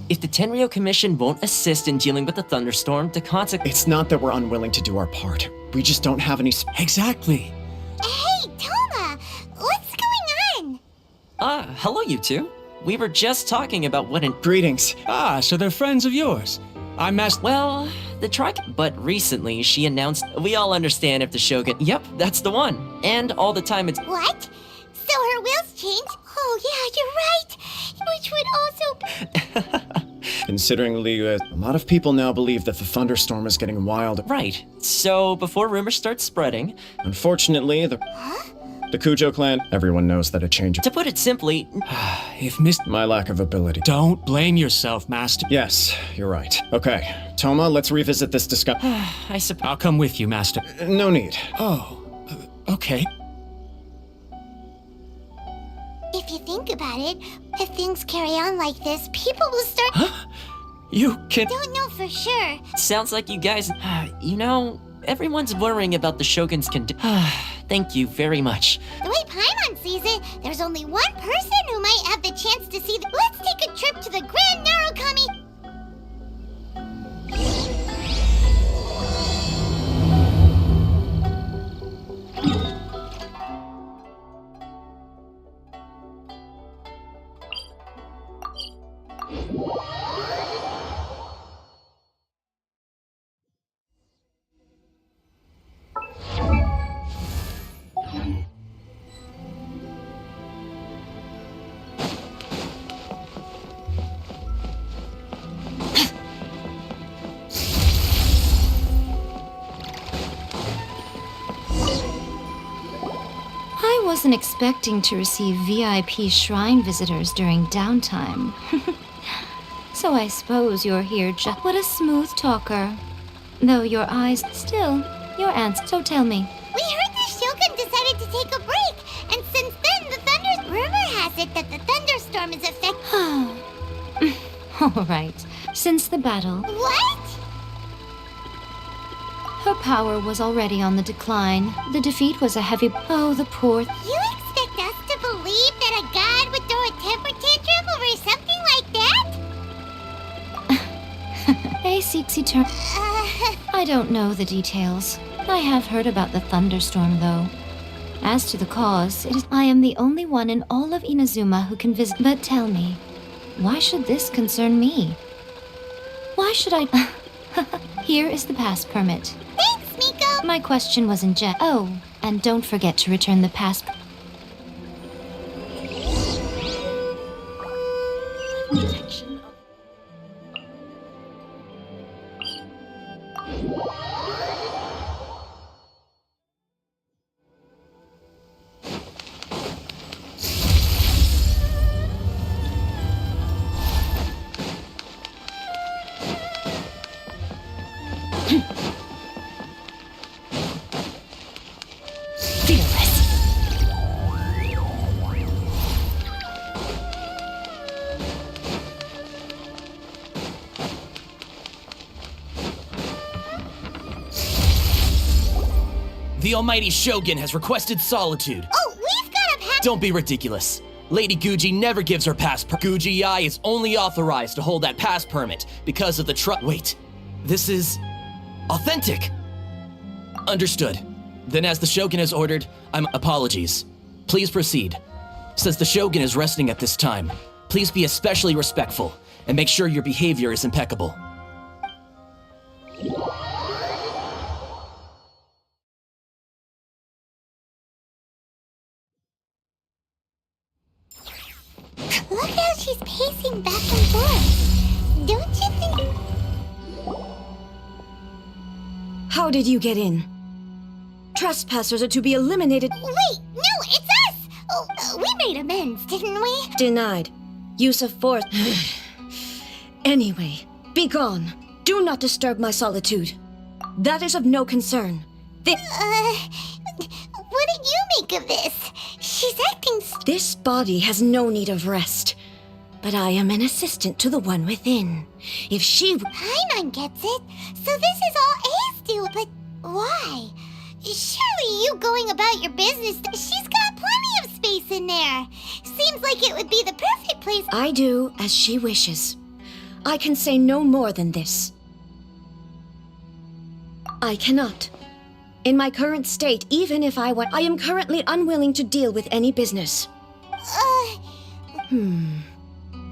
If the Tenryo Commission won't assist in dealing with the thunderstorm, the consequence... It's not that we're unwilling to do our part. We just don't have any... Exactly. Hey, Toma! What's going on? Hello you two. We were just talking about what an... Greetings. Ah, so they're friends of yours. I'm Master... Well, the But recently, she announced... We all understand if the Shogun... Yep, that's the one. And all the time it's... What? So her will's changed? Oh yeah, you're right! Which would also... Considering Liu, a lot of people now believe that the thunderstorm is getting wild. Right. So, before rumors start spreading... Unfortunately, the Kujo clan, everyone knows that a change... To put it simply... If Miss... My lack of ability. Don't blame yourself, Master. Yes, you're right. Okay, Toma, let's revisit this discussion. I suppose... I'll come with you, Master. No need. Oh, okay. If you think about it, if things carry on like this, people will start... Huh? You can... Don't know for sure. Sounds like you guys... You know, everyone's worrying about the Shogun's Thank you very much. The way Paimon sees it, there's only one person who might have the chance to see the... Let's take a trip to the Grand Narukami... I wasn't expecting to receive VIP shrine visitors during downtime. So I suppose you're here just... What a smooth talker. Though your eyes... Still, your answer. So tell me. We heard the Shogun decided to take a break, and since then the thunder... Rumor has it that the thunderstorm is affecting... All right. Since the battle... What? Her power was already on the decline. The defeat was a heavy... Oh, the poor... You expect us to believe that a god would throw a temper tantrum over something like that? A seeksy turn... I don't know the details. I have heard about the thunderstorm, though. As to the cause, I am the only one in all of Inazuma who can visit... But tell me, why should this concern me? Why should I... Here is the pass permit. Thanks, Miko! My question was in jest. Oh, and don't forget to return the pass... The almighty Shogun has requested solitude. Oh, we've got a pass... Don't be ridiculous. Lady Guji never gives her pass Guji Ai is only authorized to hold that pass permit because of the Wait, this is... authentic. Understood. Then as the Shogun has ordered, apologies. Please proceed. Since the Shogun is resting at this time, please be especially respectful and make sure your behavior is impeccable. Look how she's pacing back and forth. Don't you think... How did you get in? Trespassers are to be eliminated. Wait, no, it's us! Oh, we made amends, didn't we? Denied. Use of force. Anyway, be gone. Do not disturb my solitude. That is of no concern. What did you make of this? She's acting... This body has no need of rest. But I am an assistant to the one within. If she... Paimon gets it. So this is all A's do, but why? Surely you going about your business... She's got plenty of space in there. Seems like it would be the perfect place... I do as she wishes. I can say no more than this. I cannot. In my current state, even if I want, I am currently unwilling to deal with any business.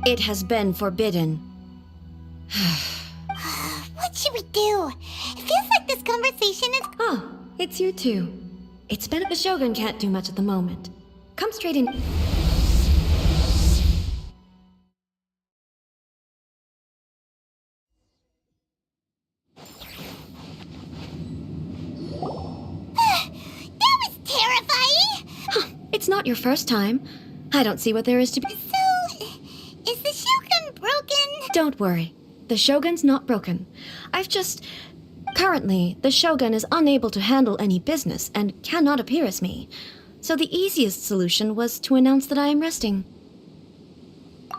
It has been forbidden. What should we do? It feels like this conversation is... Oh, it's you two. It's been... The Shogun can't do much at the moment. Come straight in. That was terrifying! It's not your first time. I don't see what there is to be... So, is the Shogun broken? Don't worry. The Shogun's not broken. I've just... Currently, the Shogun is unable to handle any business and cannot appear as me. So the easiest solution was to announce that I am resting.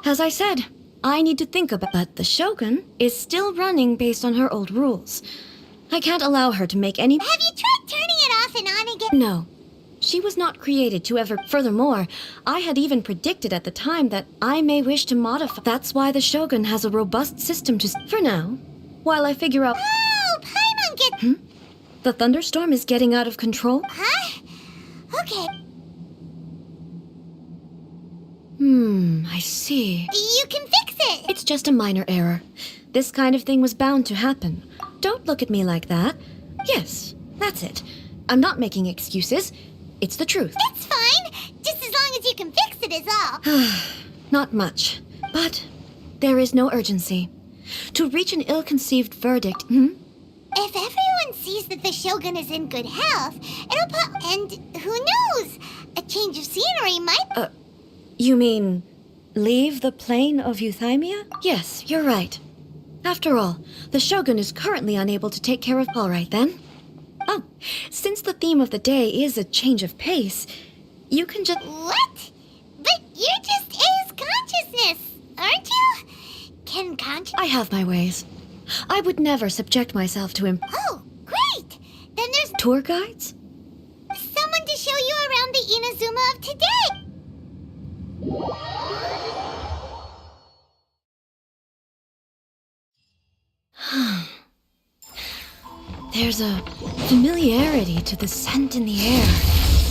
As I said, I need to think about... But the Shogun is still running based on her old rules. I can't allow her to make any... Have you tried turning it off and on again? No. She was not created to ever... Furthermore, I had even predicted at the time that I may wish to modify... That's why the Shogun has a robust system to... For now, while I figure out... Oh, Paimon get... The thunderstorm is getting out of control? Huh? Okay. I see. You can fix it! It's just a minor error. This kind of thing was bound to happen. Don't look at me like that. Yes, that's it. I'm not making excuses. It's the truth. It's fine! Just as long as you can fix it is all. Not much. But there is no urgency. To reach an ill-conceived verdict, If everyone sees that the Shogun is in good health, it'll put... And who knows? A change of scenery might... You mean leave the plane of euthymia? Yes, you're right. After all, the Shogun is currently unable to take care of... All right, then. Oh, since the theme of the day is a change of pace, you can just... What? But you're just A's consciousness, aren't you? Can conscious... I have my ways. I would never subject myself to Oh, great! Then there's tour guides? someone to show you around the Inazuma of today! There's a familiarity to the scent in the air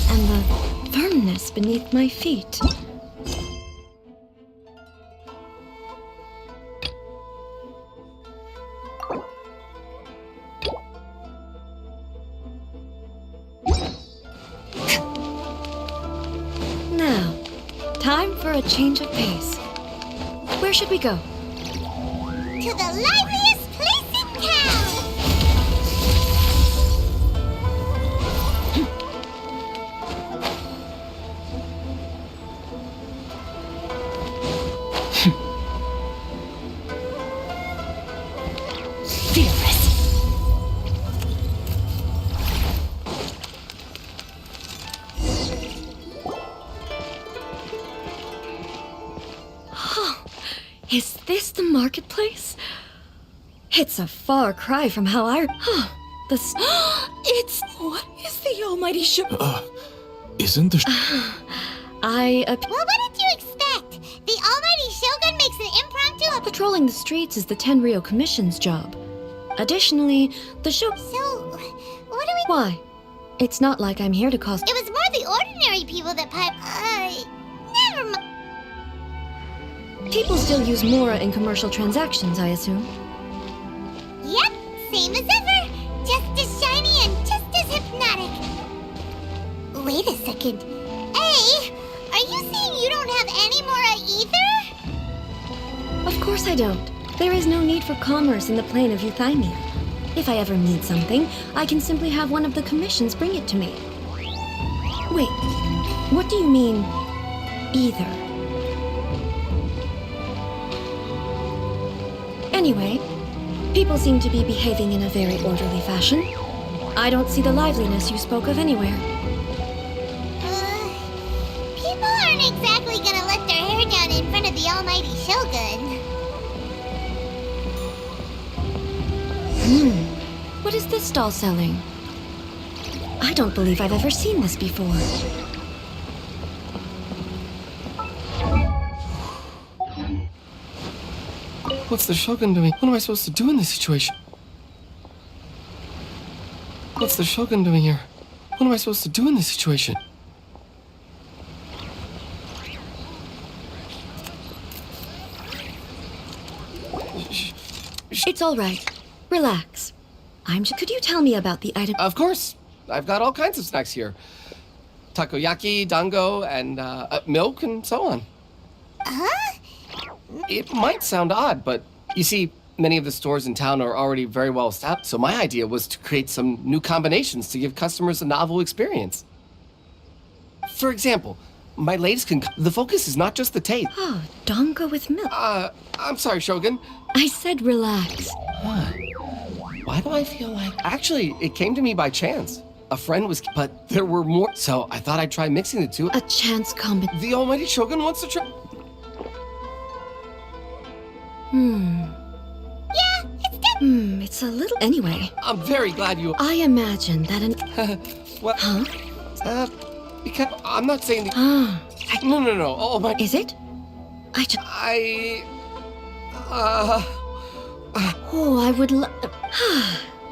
and the firmness beneath my feet. Now, time for a change of pace. Where should we go? To the liveliest place in town! Is this the marketplace? It's a far cry from how I... It's... What is the almighty Isn't the... I... Well, what did you expect? The almighty Shogun makes an impromptu... Patrolling the streets is the Tenryou Commission's job. Additionally, the show... So, what do we... Why? It's not like I'm here to cause... It was more the ordinary people that pipe... Never mind. People still use Mora in commercial transactions, I assume. Yep, same as ever. Just as shiny and just as hypnotic. Wait a second. Hey, are you saying you don't have any Mora either? Of course I don't. There is no need for commerce in the plane of euthymia. If I ever need something, I can simply have one of the commissions bring it to me. Wait, what do you mean, either? Anyway, people seem to be behaving in a very orderly fashion. I don't see the liveliness you spoke of anywhere. People aren't exactly gonna let their hair down in front of the almighty Shogun. What is this stall selling? I don't believe I've ever seen this before. What's the Shogun doing? What am I supposed to do in this situation? What's the Shogun doing here? What am I supposed to do in this situation? It's all right. Relax. Could you tell me about the item? Of course. I've got all kinds of snacks here. Takoyaki, dango, and milk, and so on. It might sound odd, but you see, many of the stores in town are already very well established, so my idea was to create some new combinations to give customers a novel experience. For example, my latest the focus is not just the taste. Oh, dango with milk. I'm sorry, Shogun. I said relax. Why do I feel like... Actually, it came to me by chance. A friend was... But there were more... So I thought I'd try mixing the two. A chance combination. The almighty Shogun wants to try... It's a little... Anyway, I'm very glad you... I imagine that an... What? Huh? Because I'm not saying... The... Ah, No. Oh, my... is it? Oh, I would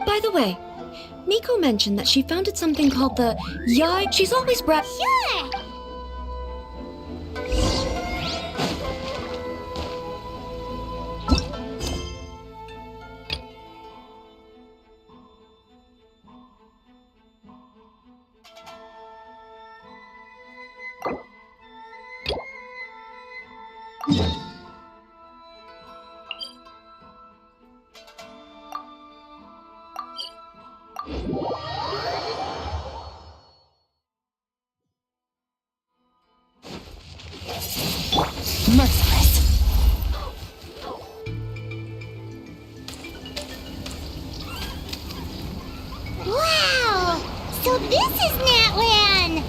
By the way, Miko mentioned that she founded something called the Yai... She's always Sure! Merciless. Wow! So this is Natlan!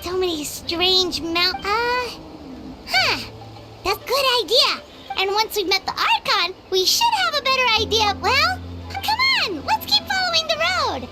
So many strange That's a good idea! And once we've met the Archon, we should have a better idea. Well, come on! Let's keep following the road!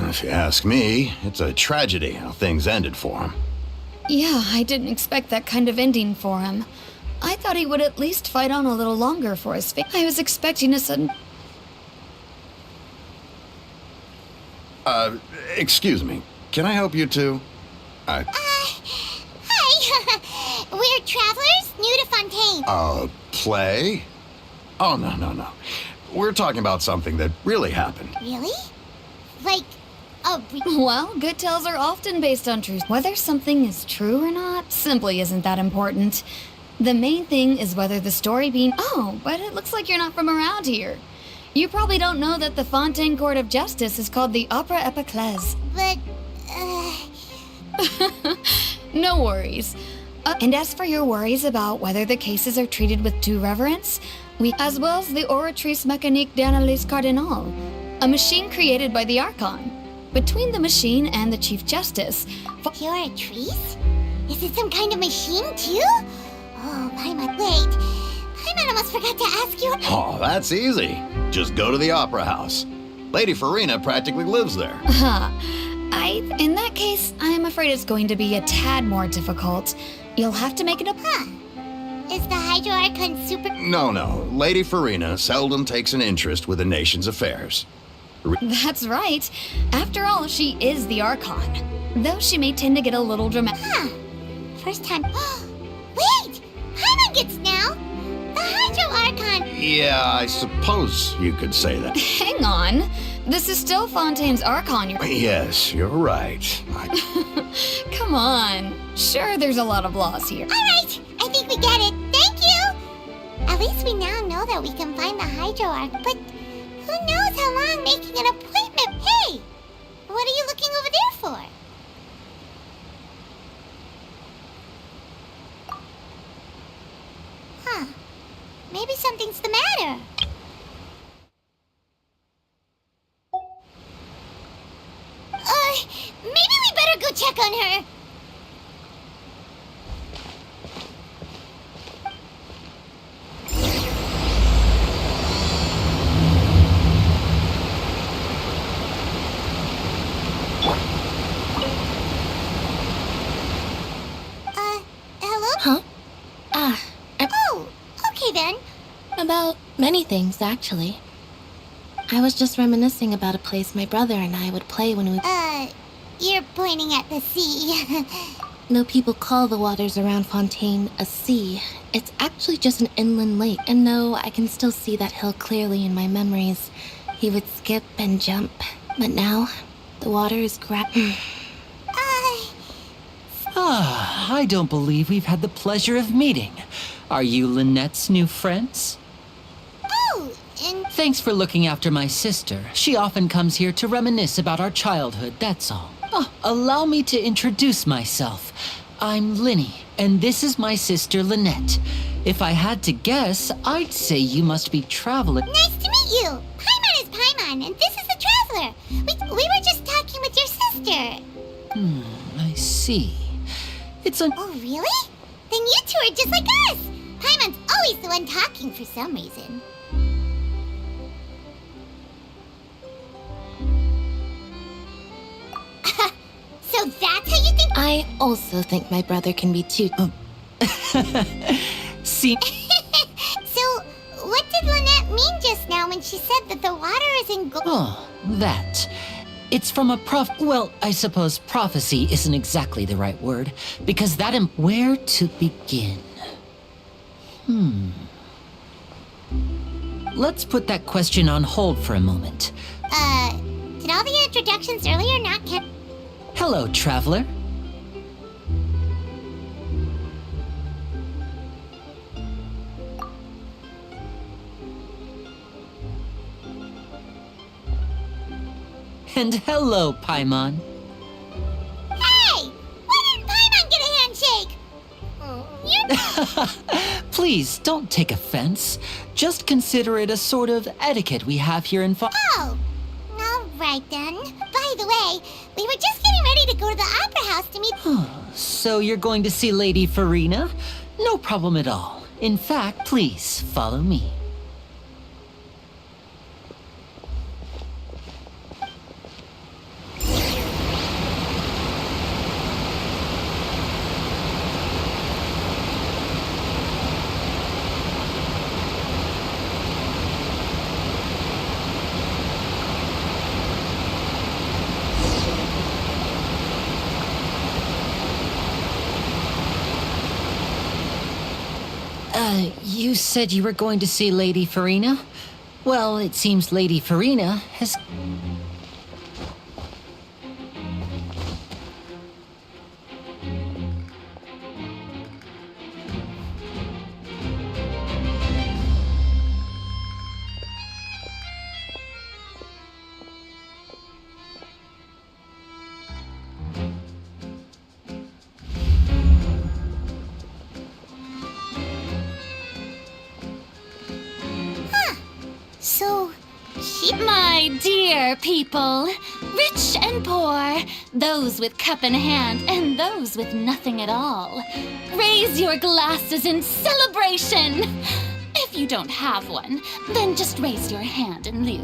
If you ask me, it's a tragedy how things ended for him. Yeah, I didn't expect that kind of ending for him. I thought he would at least fight on a little longer for his fate. I was expecting a sudden... Excuse me. Can I help you two? Hi. We're travelers new to Fontaine. Play? Oh, no. We're talking about something that really happened. Really? Like, Well, good tales are often based on truth. Whether something is true or not simply isn't that important. The main thing is whether the story being... Oh, but it looks like you're not from around here. You probably don't know that the Fontaine Court of Justice is called the Opera Epiclese. But, No worries. And as for your worries about whether the cases are treated with due reverence, as well as the Oratrice Mécanique d'Analyse Cardinal, a machine created by the Archon. Between the machine and the Chief Justice, Oratrice? Is it some kind of machine, too? Oh, Paimon, wait. Paimon almost forgot to ask you. Oh, that's easy. Just go to the Opera House. Lady Farina practically lives there. In that case, I'm afraid it's going to be a tad more difficult. You'll have to make it Is the Hydro Archon super... No. Lady Farina seldom takes an interest with the nation's affairs. That's right. After all, she is the Archon. Though she may tend to get a little dramatic. First time... Wait! Paimon gets now! The Hydro Archon! Yeah, I suppose you could say that. Hang on. This is still Fontaine's Archon. Yes, you're right. Come on. Sure, there's a lot of laws here. All right, I think we get it. Thank you! At least we now know that we can find the Hydro Arc, but who knows how long making an appointment... Hey! What are you looking over there for? Maybe something's the matter. Maybe we better go check on her. Hello? Huh? Oh, okay then. About many things, actually. I was just reminiscing about a place my brother and I would play when we... You're pointing at the sea. No people call the waters around Fontaine a sea. It's actually just an inland lake. And no, I can still see that hill clearly in my memories. He would skip and jump. But now, the water is I don't believe we've had the pleasure of meeting. Are you Lynette's new friends? Oh, and... Thanks for looking after my sister. She often comes here to reminisce about our childhood, that's all. Allow me to introduce myself. I'm Linny, and this is my sister Lynette. If I had to guess, I'd say you must be traveling. Nice to meet you! Paimon is Paimon, and this is the Traveler. We were just talking with your sister. I see. It's a... Oh, really? Then you two are just like us! Paimon's always the one talking for some reason. So that's how you think... I also think my brother can be too... See... So, what did Lynette mean just now when she said that the water is in gold? Oh, that. It's from a well, I suppose prophecy isn't exactly the right word, because that where to begin? Let's put that question on hold for a moment. Did all the introductions earlier not get... Hello, traveler. And hello, Paimon. Hey! Why didn't Paimon get a handshake? Please, don't take offense. Just consider it a sort of etiquette we have here in Oh! Alright then. By the way, we were just getting ready to go to the Opera House to meet... So you're going to see Lady Farina? No problem at all. In fact, please, follow me. You said you were going to see Lady Farina? Well, it seems Lady Farina has... My dear people, rich and poor, those with cup in hand and those with nothing at all, raise your glasses in celebration. If you don't have one, then just raise your hand in lieu.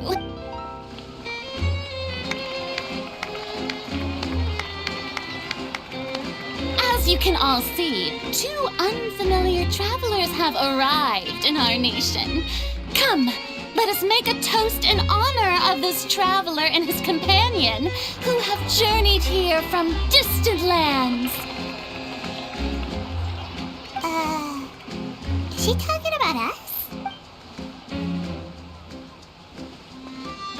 As you can all see, 2 unfamiliar travelers have arrived in our nation. Come, let us make a toast in honor of this traveler and his companion who have journeyed here from distant lands. Is she talking about us?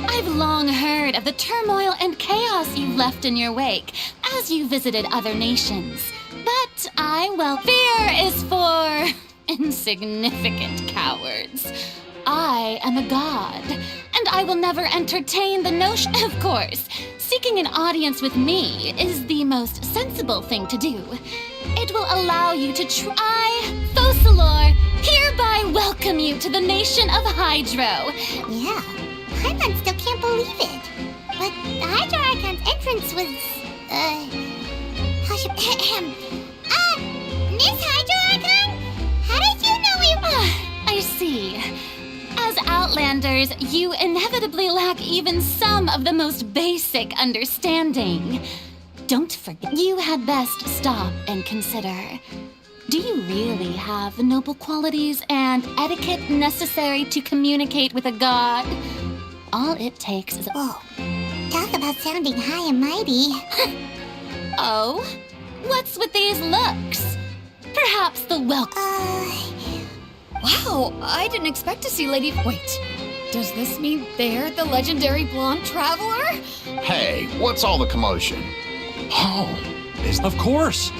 I've long heard of the turmoil and chaos you left in your wake as you visited other nations. But fear is for insignificant cowards. I am a god, and I will never entertain the notion. Of course, seeking an audience with me is the most sensible thing to do. It will allow you to I, Focalor, hereby welcome you to the nation of Hydro. Yeah, Paimon still can't believe it. But the Hydro Archon's entrance was, how should... Miss Hydro Archon? How did you know we... I see. As Outlanders, you inevitably lack even some of the most basic understanding. Don't forget, you had best stop and consider. Do you really have the noble qualities and etiquette necessary to communicate with a god? All it takes is a... Whoa, talk about sounding high and mighty. Oh? What's with these looks? Perhaps the welcome... Wow, I didn't expect to see Lady... Wait, does this mean they're the legendary blonde traveler? Hey, what's all the commotion? Oh, of course.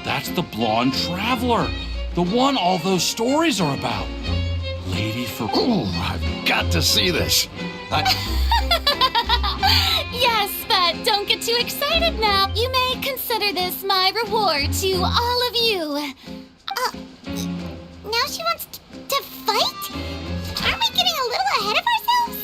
That's the blonde traveler. The one all those stories are about. Lady for... Ooh, I've got to see this. Yes, but don't get too excited now. You may consider this my reward to all of you. Now she wants to fight? Aren't we getting a little ahead of ourselves?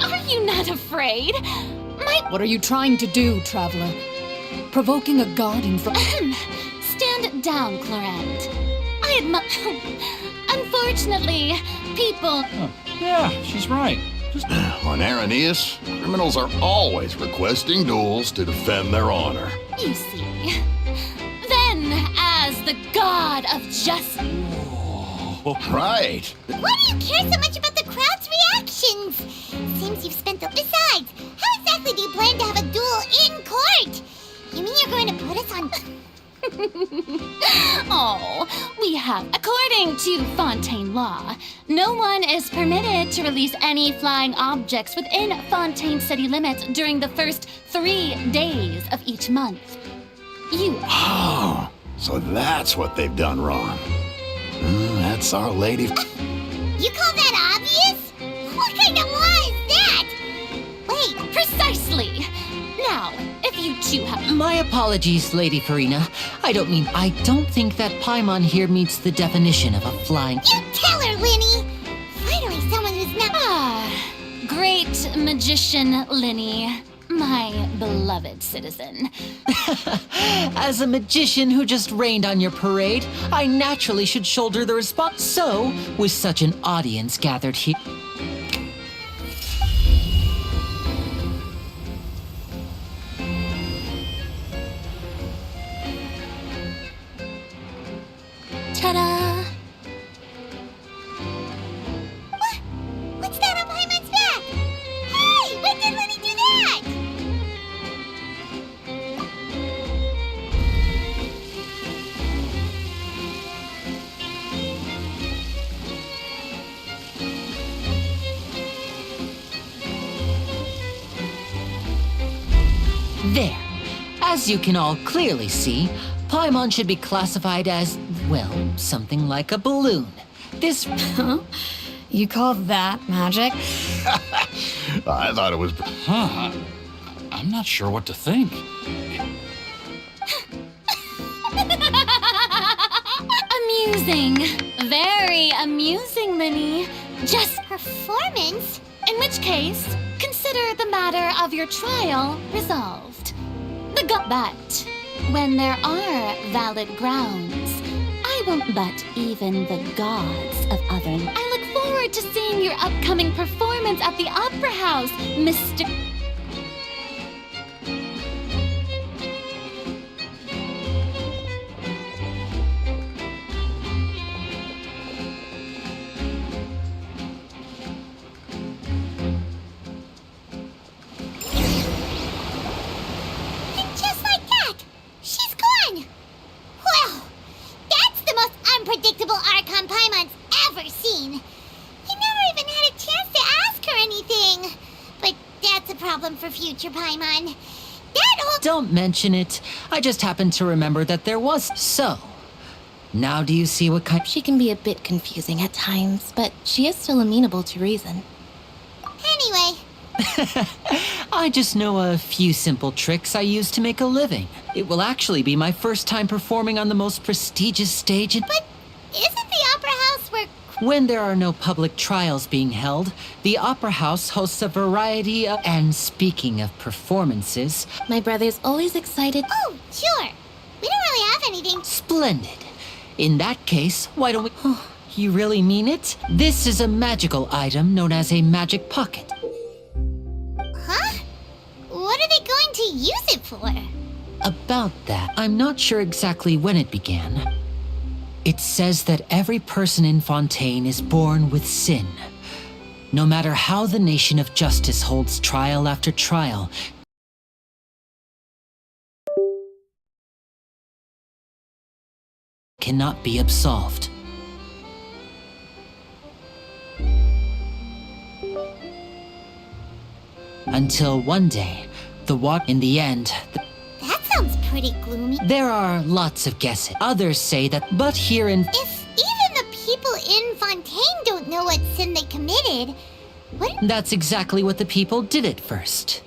Are you not afraid? What are you trying to do, traveler? Provoking a god in front... Stand down, Clorant. I admire... Unfortunately, people... Yeah, she's right. On Araneus, criminals are always requesting duels to defend their honor. You see. Then, as the god of justice... Right. Why do you care so much about the crowd's reactions? Seems you've spent the... Besides, how exactly do you plan to have a duel in court? You mean you're going to put us on... Oh, we have. According to Fontaine law, no one is permitted to release any flying objects within Fontaine city limits during the first 3 days of each month. You... Oh, so that's what they've done wrong. That's Our Lady... You call that obvious? What kind of law is that? Wait, Precisely! Now, if you two have... My apologies, Lady Farina. I don't think that Paimon here meets the definition of a flying... you tell her, Linny! Finally someone who's not... Great magician Linny, my beloved citizen. As a magician who just rained on your parade, I naturally should shoulder the response. So, with such an audience gathered here... Ta-da! What's that on Paimon's back? Hey, when did Linny do that? There. As you can all clearly see, Paimon should be classified as, well, something like a balloon. This... You call that magic? I thought it was. Huh. I'm not sure what to think. Amusing. Very amusing, Linny. Just Performance? in which case, consider the matter of your trial resolved. But when there are valid grounds, I won't butt even the gods of other. I look forward to seeing your upcoming performance at the Opera House, Mr. And just like that, she's gone! Well, that's the most unpredictable Archon Paimon's ever seen. He never even had a chance to ask her anything. But that's a problem for future Paimon. That whole... Don't mention it. I just happened to remember that there was. So, now do you see what kind? She can be a bit confusing at times, but she is still amenable to reason. Anyway, I just know a few simple tricks I use to make a living. It will actually be my first time performing on the most prestigious stage in. but isn't the Opera House where... When there are no public trials being held, the Opera House hosts a variety of. And speaking of performances, My brother's always excited. Oh, sure. We don't really have anything. splendid. In that case, why don't we. You really mean it? This is a magical item known as a magic pocket. Huh? What are they going to use it for? About that, I'm not sure exactly when it began. It says that every person in Fontaine is born with sin. No matter how the nation of justice holds trial after trial, cannot be absolved. Until one day, in the end, That sounds pretty gloomy. there are lots of guesses. Others say that, but here in If even the people in Fontaine don't know what sin they committed, what... That's exactly what the people did at first.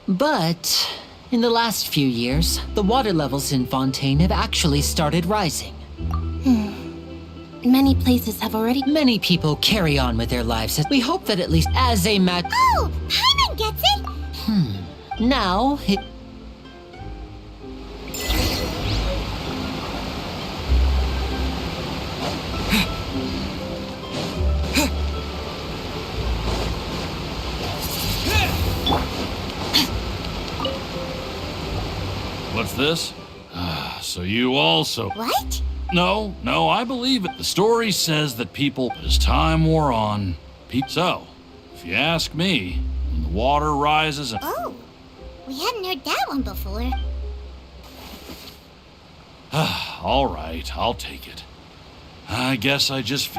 But in the last few years, the water levels in Fontaine have actually started rising. Many places have already. Many people carry on with their lives. We hope that at least as a Oh, Paimon gets it! now, What's this? So you also. What? No, I believe it. The story says that people, as time wore on, so, if you ask me, when the water rises and. Oh, we hadn't heard that one before. All right, I'll take it. I guess I just.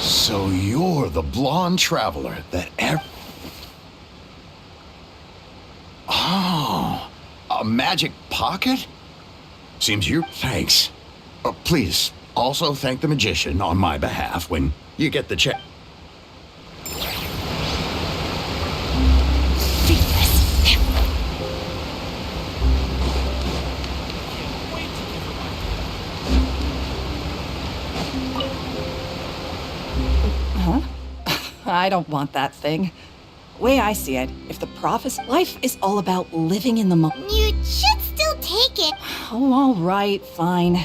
So you're the blonde traveler that Oh, a magic pocket? Seems you. Thanks. Please, also thank the magician on my behalf when you get the check. I don't want that thing. Way I see it, if the prophecy, life is all about living in the moment. You should still take it. Oh, all right, fine.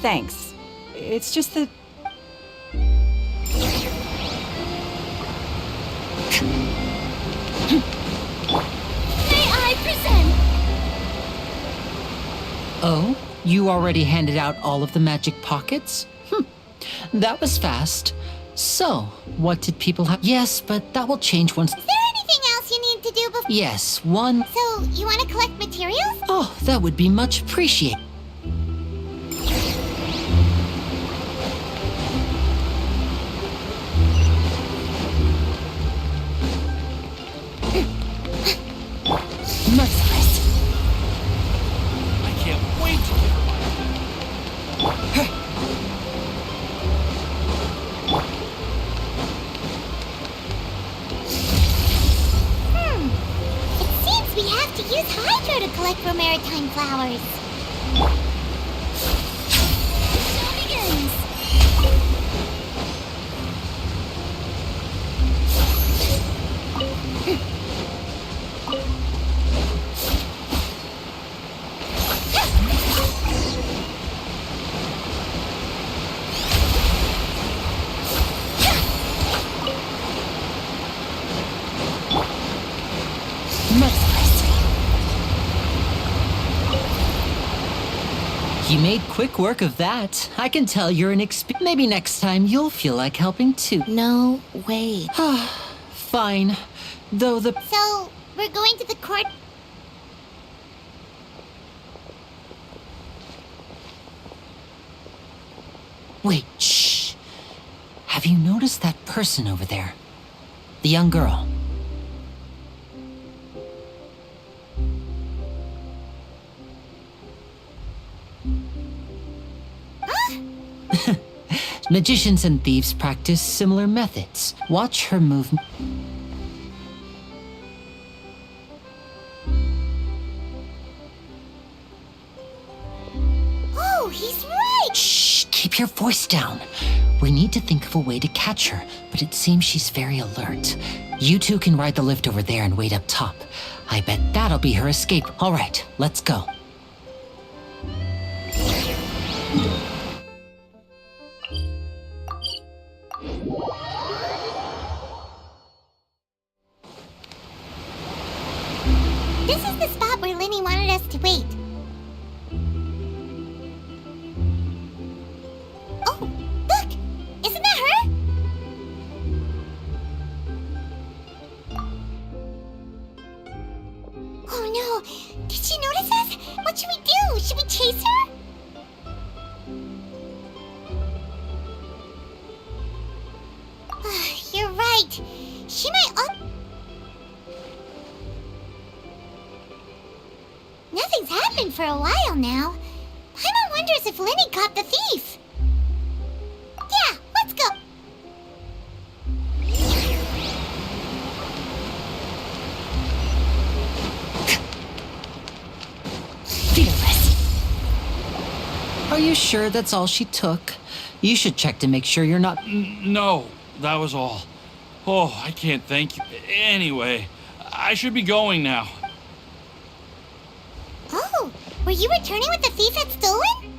Thanks. It's just that. May I present? oh, you already handed out all of the magic pockets? That was fast. So, what did people have? Yes, but that will change once. Is there anything else you need to do before? Yes, one. So, you want to collect materials? Oh, that would be much appreciated. use Hydro to collect for maritime flowers. Show begins. You made quick work of that. I can tell you're an Maybe next time you'll feel like helping too. No, wait. Fine. Though the... So, we're going to the court. Wait, shh. Have you noticed that person over there? The young girl. Magicians and thieves practice similar methods. Watch her move. Oh, he's right! Shh, keep your voice down. We need to think of a way to catch her, but it seems she's very alert. You two can ride the lift over there and wait up top. I bet that'll be her escape. All right, let's go. This is the spot where Linny wanted us to wait. Oh, look! Isn't that her? Oh no! Did she notice us? What should we do? Should we chase her? You're right. She might Nothing's happened for a while now. Paimon wonders if Linny caught the thief. Yeah, let's go. Are you sure that's all she took? You should check to make sure you're not... No, that was all. Oh, I can't thank you. Anyway, I should be going now. Oh, were you returning what the thief had stolen?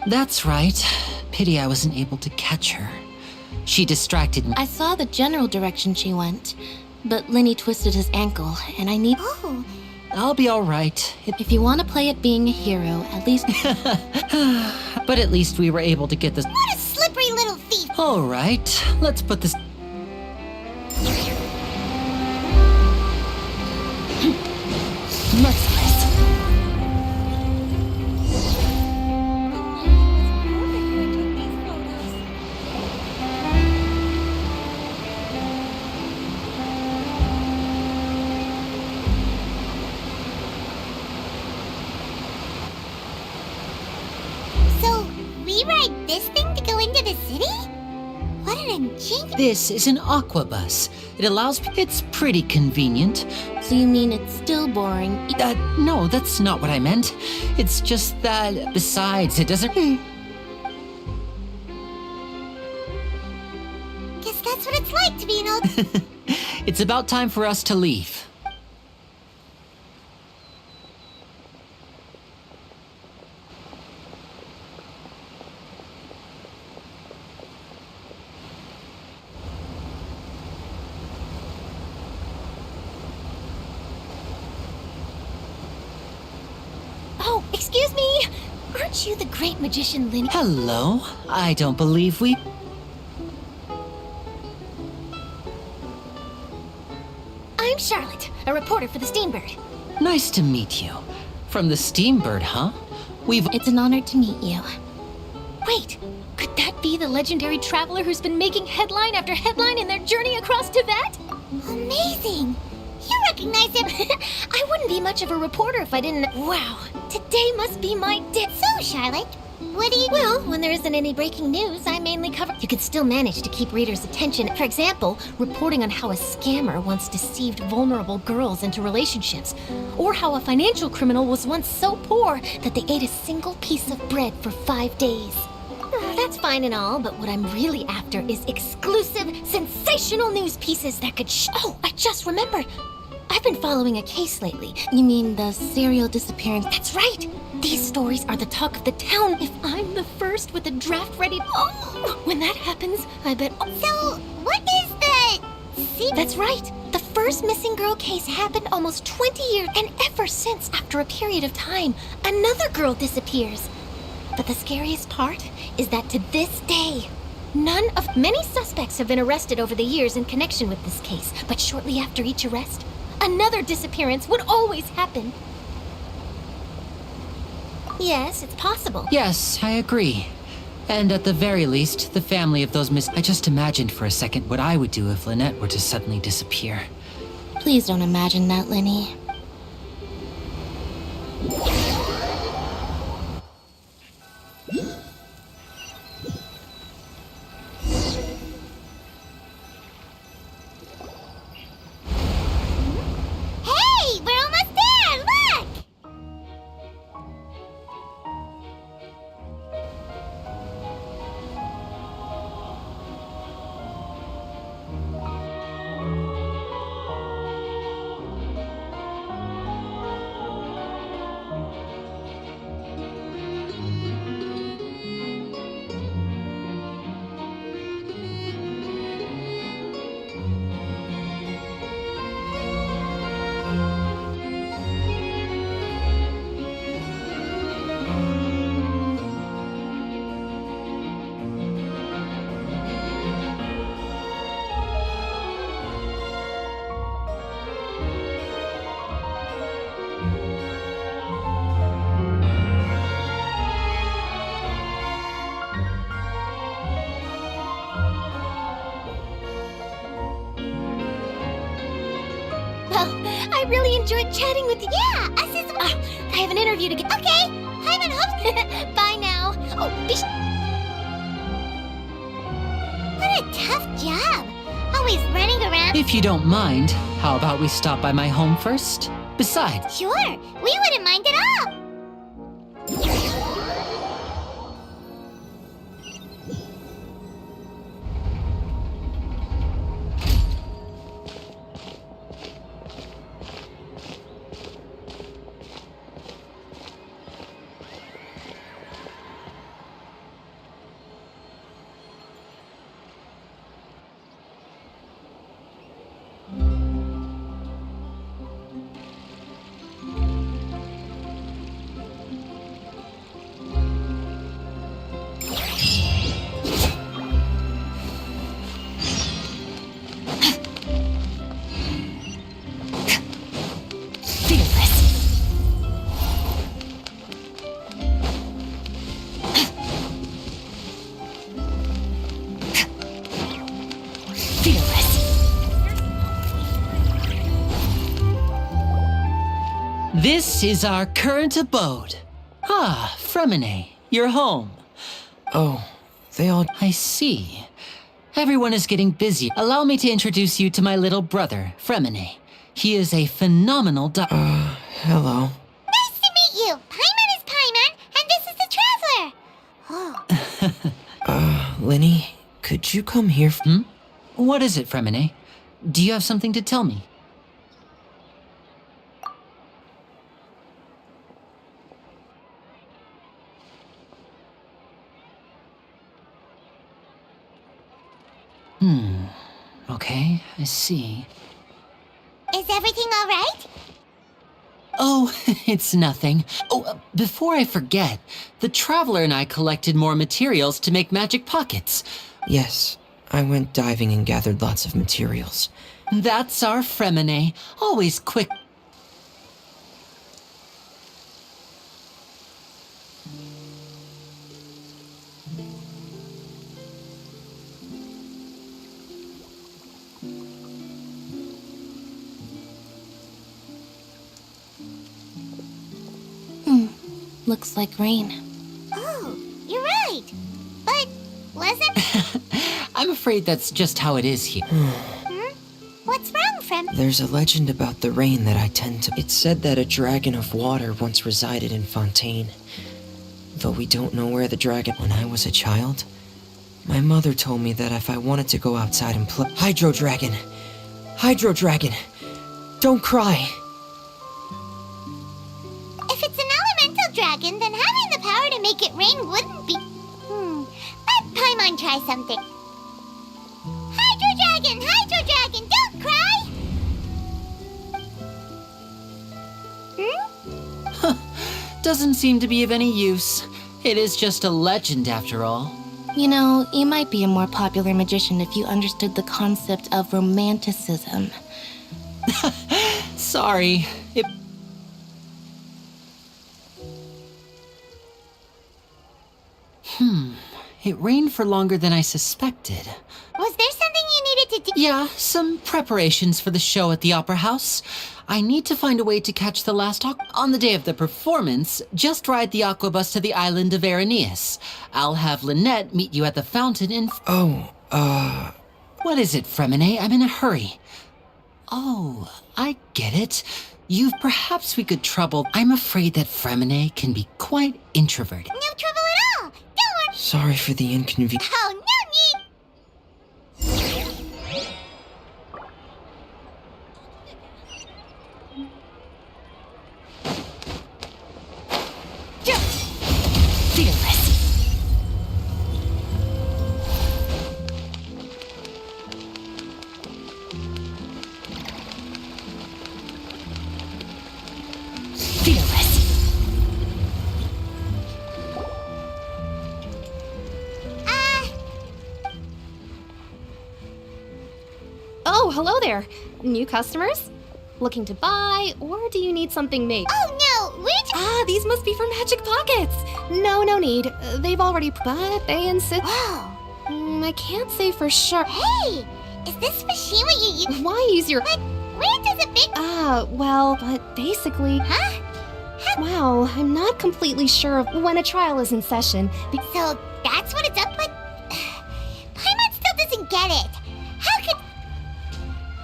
That's right. Pity I wasn't able to catch her. She distracted me. I saw the general direction she went, but Linny twisted his ankle, and I need... Oh, I'll be all right. If you want to play at being a hero, at least... But at least we were able to get this... what a slippery little thief! All right, let's put this... Merciless. So, we ride this thing to go into the city? What an ingenious... This is an aqua bus. It allows... It's pretty convenient. So you mean it's still boring? No, that's not what I meant. It's just that... Besides, it doesn't... Guess that's what it's like to be an old... It's about time for us to leave. Oh, excuse me! Aren't you the great magician Linny? Hello. I don't believe we... I'm Charlotte, a reporter for the Steambird. Nice to meet you. From the Steambird, huh? It's an honor to meet you. Wait, could that be the legendary traveler who's been making headline after headline in their journey across Tibet? Amazing! You recognize him? I wouldn't be much of a reporter if I didn't... Wow, today must be my day. So, Charlotte, What do you... Well, when there isn't any breaking news, I mainly cover... You can still manage to keep readers' attention. For example, reporting on how a scammer once deceived vulnerable girls into relationships. Or how a financial criminal was once so poor that they ate a single piece of bread for 5 days. That's fine and all, but what I'm really after is exclusive, sensational news pieces that could Oh, I just remembered! I've been following a case lately. You mean the serial disappearance? That's right! These stories are the talk of the town. If I'm the first with a draft ready... Oh, when that happens, I bet... So, what is the... That's right! The first missing girl case happened almost 20 years, and ever since, after a period of time, another girl disappears. But the scariest part is that to this day, many suspects have been arrested over the years in connection with this case, but shortly after each arrest, another disappearance would always happen. Yes, it's possible. Yes, I agree. And at the very least, the family of those I just imagined for a second what I would do if Lynette were to suddenly disappear. Please don't imagine that, Lenny. Hey, we're almost there! Look! Well, I really enjoyed chatting with you. Yeah, us as well. I have an interview to get. Okay, Hyman hopes... Bye now. Oh, What a tough job. Always running around. If you don't mind, how about we stop by my home first? Besides, Sure, we wouldn't mind at all. this is our current abode. Ah, Fremine, you're home. Oh, they all... I see. Everyone is getting busy. Allow me to introduce you to my little brother, Fremine. He is a phenomenal Hello. Nice to meet you. Paimon is Paimon, and this is the Traveler. Oh. Lenny, could you come here? What is it, Fremine? Do you have something to tell me? Okay, I see. Is everything all right? Oh, it's nothing. Oh, before I forget, the Traveler and I collected more materials to make magic pockets. Yes, I went diving and gathered lots of materials. That's our Fremine, always quick. Looks like rain. Oh, afraid that's just how it is here. What's wrong, friend? There's a legend about the rain that I tend to... It's said that a dragon of water once resided in Fontaine. Though we don't know where the dragon... When I was a child, my mother told me that if I wanted to go outside and play... Hydro Dragon! Hydro Dragon! Don't cry! If it's an elemental dragon, then having the power to make it rain wouldn't be... Let Paimon try something. Hydro Dragon, don't cry! Doesn't seem to be of any use. It is just a legend after all. You know, you might be a more popular magician if you understood the concept of romanticism. Sorry. It rained for longer than I suspected. Was there something you needed to do? Yeah, some preparations for the show at the Opera House. I need to find a way to catch the last on the day of the performance. Just ride the aqua bus to the island of Araneus. I'll have Lynette meet you at the fountain in... What is it, Fremine? I'm in a hurry. Oh, I get it. Perhaps we could trouble... I'm afraid that Fremine can be quite introverted. No trouble at all! Don't worry! Sorry for the inconvenience. Oh, no need! Fearless. Fearless. Oh, hello there. New customers? Looking to buy, or do you need something made? Oh no, these must be for Magic Pockets. No need. They've already, but they insist. Whoa. I can't say for sure. Hey, is this machine what you use? Why use your... But where does it make... well, but basically... Huh? Well, I'm not completely sure of when a trial is in session. So that's what it's up with? Paimon still doesn't get it. How could...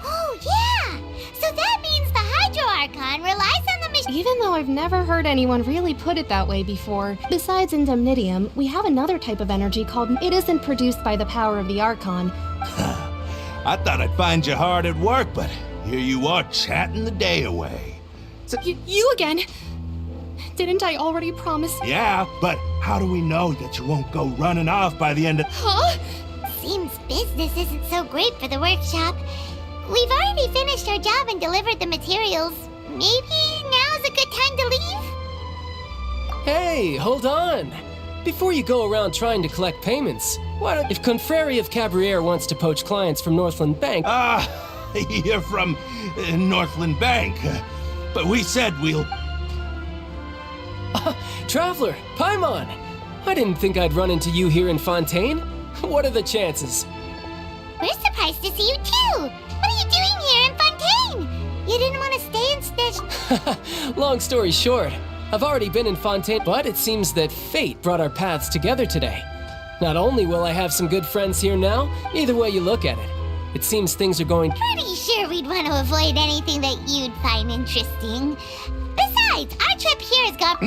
Oh, yeah! So that means the Hydro Archon relies on the machine... Even though I've never heard anyone really put it that way before, besides Indemnitium, we have another type of energy called... It isn't produced by the power of the Archon. I thought I'd find you hard at work, but here you are chatting the day away. So you again? Didn't I already promise? Yeah, but how do we know that you won't go running off by the end of... Huh? Seems business isn't so great for the workshop. We've already finished our job and delivered the materials. Maybe now's a good time to leave? Hey, hold on. Before you go around trying to collect payments, why don't... If Confrere of Cabriere wants to poach clients from Northland Bank... You're from Northland Bank. But we said we'll... Traveler, Paimon! I didn't think I'd run into you here in Fontaine. What are the chances? We're surprised to see you too! What are you doing here in Fontaine? You didn't want to stay instead? Long story short, I've already been in Fontaine, but it seems that fate brought our paths together today. Not only will I have some good friends here now, either way you look at it, it seems things are going... Pretty sure we'd want to avoid anything that you'd find interesting. Besides, our trip here has got...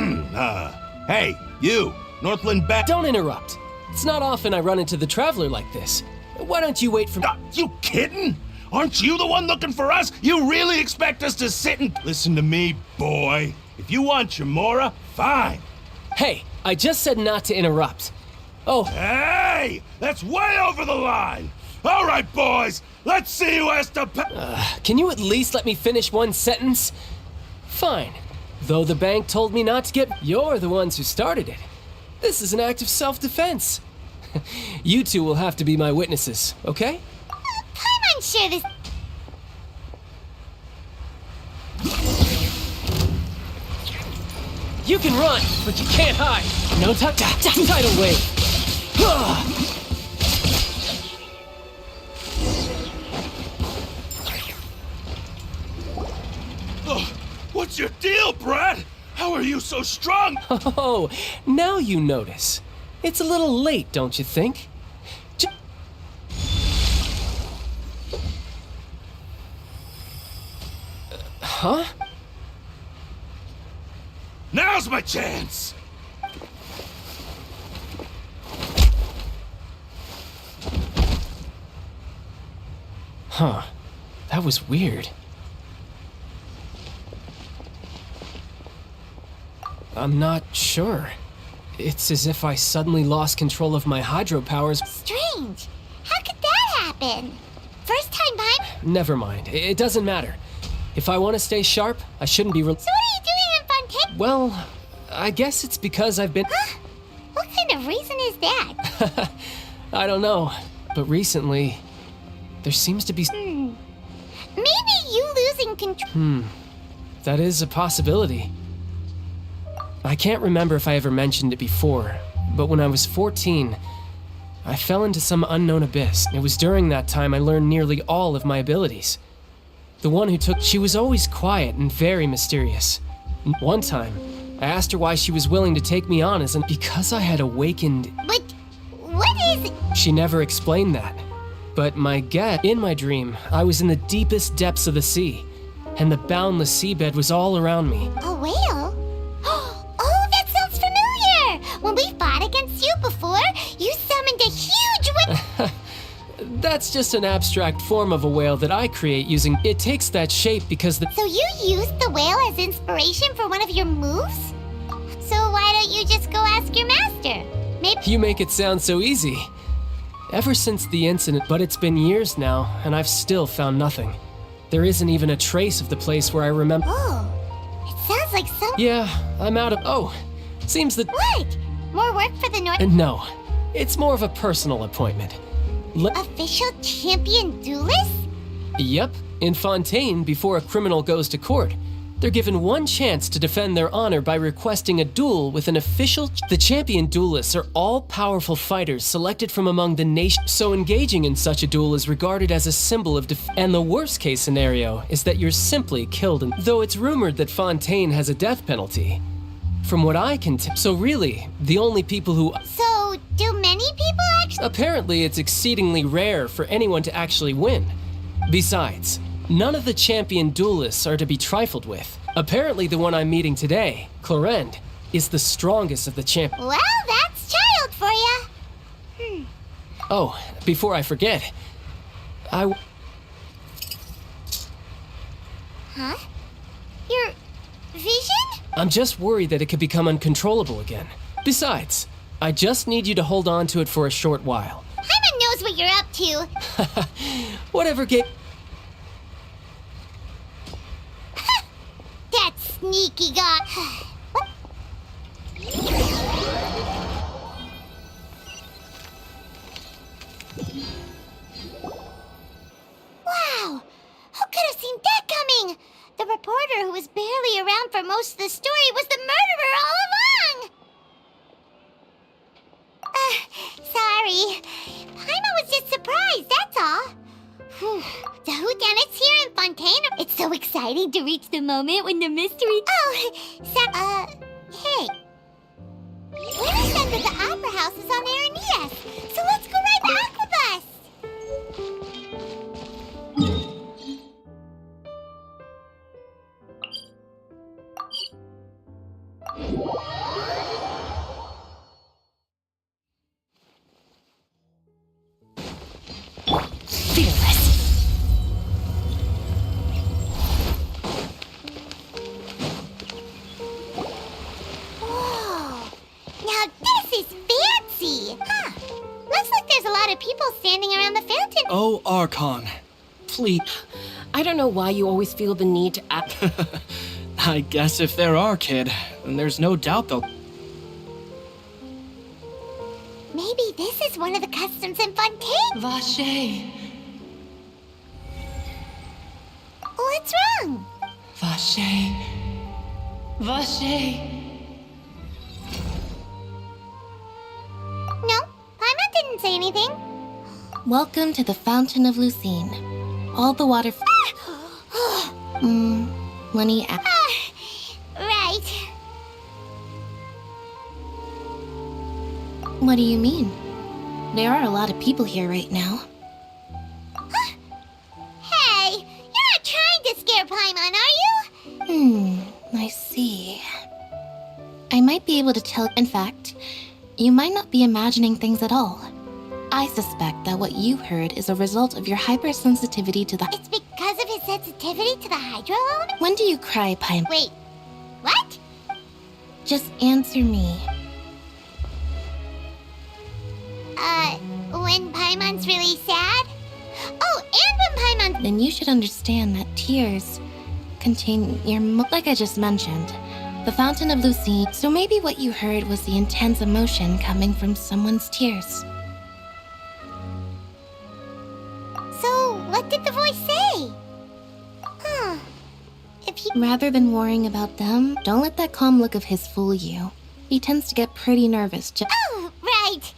Hey, you! Northland Bank... Don't interrupt. It's not often I run into the Traveler like this. Why don't you wait for... You kidding? Aren't you the one looking for us? You really expect us to sit and... Listen to me, boy. If you want Chamora, fine. Hey, I just said not to interrupt. Oh... Hey! That's way over the line! All right, boys! Let's see who has to pay... Can you at least let me finish one sentence? Fine. Though the bank told me not to get... You're the ones who started it. This is an act of self-defense. You two will have to be my witnesses, okay? I'm unsure this... You can run, but you can't hide. No tidal wave. What's your deal, Brad? How are you so strong? Oh, now you notice. It's a little late, don't you think? Huh? Now's my chance! Huh. That was weird. I'm not sure. It's as if I suddenly lost control of my hydropowers. Strange. How could that happen? First time Paimon? Never mind. It doesn't matter. If I want to stay sharp, I shouldn't be So what are you doing in Fontaine? Well, I guess it's because I've been... Huh? What kind of reason is that? I don't know. But recently, there seems to be... Maybe you losing control. That is a possibility. I can't remember if I ever mentioned it before, but when I was 14, I fell into some unknown abyss. It was during that time I learned nearly all of my abilities. The one who took... She was always quiet and very mysterious. One time, I asked her why she was willing to take me on as an... Because I had awakened... But what is it? She never explained that. But in my dream, I was in the deepest depths of the sea, and the boundless seabed was all around me. A whale? Oh, that sounds familiar! When we fought against you before, you summoned a huge whale. That's just an abstract form of a whale that I create using... It takes that shape because the... So you used the whale as inspiration for one of your moves? So why don't you just go ask your master? Maybe... You make it sound so easy. Ever since the incident, but it's been years now, and I've still found nothing. There isn't even a trace of the place where I remember... Oh, it sounds like some... Yeah, I'm out of... Oh, seems that... What? More work for the North... No, it's more of a personal appointment. Official champion duelist? Yep, in Fontaine, before a criminal goes to court, they're given one chance to defend their honor by requesting a duel with an official... The champion duelists are all-powerful fighters selected from among the nation, so engaging in such a duel is regarded as a symbol of And the worst-case scenario is that you're simply killed, though it's rumored that Fontaine has a death penalty. From what I can tell... So really, the only people who... So, do many people actually... Apparently, it's exceedingly rare for anyone to actually win. Besides, none of the champion duelists are to be trifled with. Apparently, the one I'm meeting today, Clorend, is the strongest of the champions. Well, that's child for ya. Oh, before I forget, Huh? Your vision? I'm just worried that it could become uncontrollable again. Besides, I just need you to hold on to it for a short while. Paimon knows what you're up to. Whatever gave... That sneaky guy. What? Wow! Who could have seen that coming? The reporter who was barely around for most of the story was the murderer all along! Sorry. Paimon was just surprised, that's all. Whew. The whodunits here in Fontaine. It's so exciting to reach the moment when the mystery... Oh, hey. Winter Send at the Opera House is on air in ES, so let's go ride the Aquabus! Standing around the fountain. Oh, Archon, please. I don't know why you always feel the need to act. I guess if there are, kid, then there's no doubt they'll... Maybe this is one of the customs in Fontaine. Vache. What's wrong? Vache. Vache. No, Paimon didn't say anything. Welcome to the Fountain of Lucine. All the water... Lenny... Right. What do you mean? There are a lot of people here right now. Hey, you're not trying to scare Paimon, are you? might be able to tell. In fact, you might not be imagining things at all. I suspect that what you heard is a result of your hypersensitivity to the. It's because of his sensitivity to the hydro element? When do you cry, Paimon? Wait, what? Just answer me. When Paimon's really sad? Oh, and when Paimon... Then you should understand that tears contain your like I just mentioned, the fountain of Lucine. So maybe what you heard was the intense emotion coming from someone's tears. So, what did the voice say? Huh. If he... Rather than worrying about them, don't let that calm look of his fool you. He tends to get pretty nervous. Oh, right.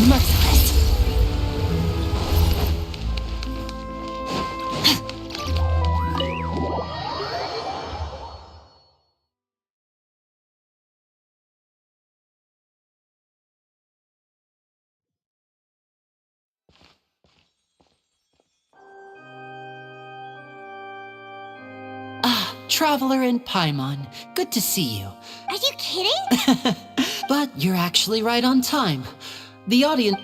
Merciless. Traveler and Paimon, good to see you. Are you kidding? But you're actually right on time. The audience...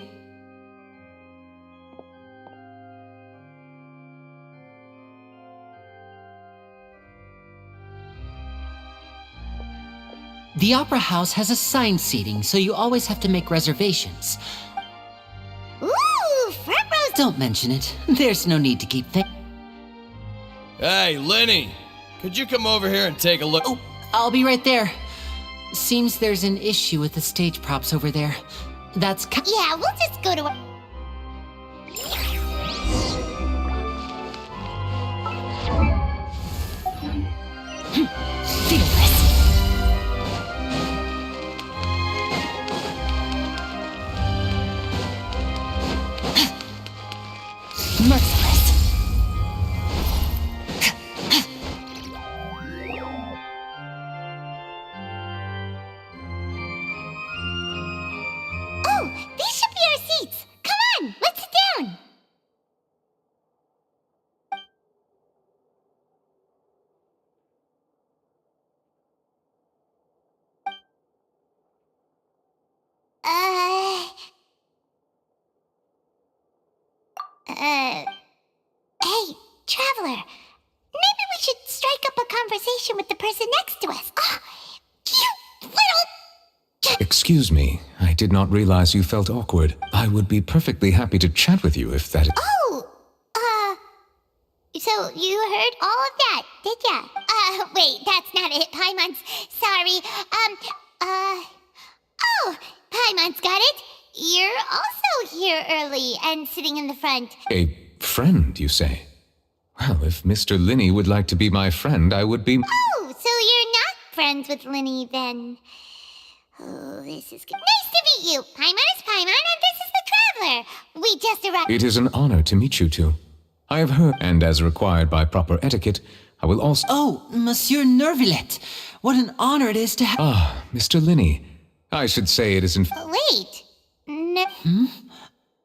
The Opera House has assigned seating, so you always have to make reservations. Ooh, front rows! Don't mention it. There's no need to keep Hey, Lenny! Could you come over here and take a look? Oh, I'll be right there. Seems there's an issue with the stage props over there. That's Yeah, we'll just go to... Feel this. Merciless. Oh, these should be our seats. Come on, let's sit down. Hey, Traveler. Maybe we should strike up a conversation with the person next to us. Oh, you little... Excuse me, I did not realize you felt awkward. I would be perfectly happy to chat with you if that is... Oh, so you heard all of that, did ya? Wait, that's not it, Paimon's. Sorry, oh, Paimon's got it. You're also here early and sitting in the front. A friend, you say? Well, if Mr. Linney would like to be my friend, I would be... Oh, so you're not friends with Linny, then. Oh, this is good. Nice to meet you. Paimon is Paimon, and this is the Traveler. We just arrived. It is an honor to meet you two. I have heard, and as required by proper etiquette, I will also... Oh, Monsieur Nervillet. What an honor it is to have... Ah, Mr. Linney. I should say it is in... Wait.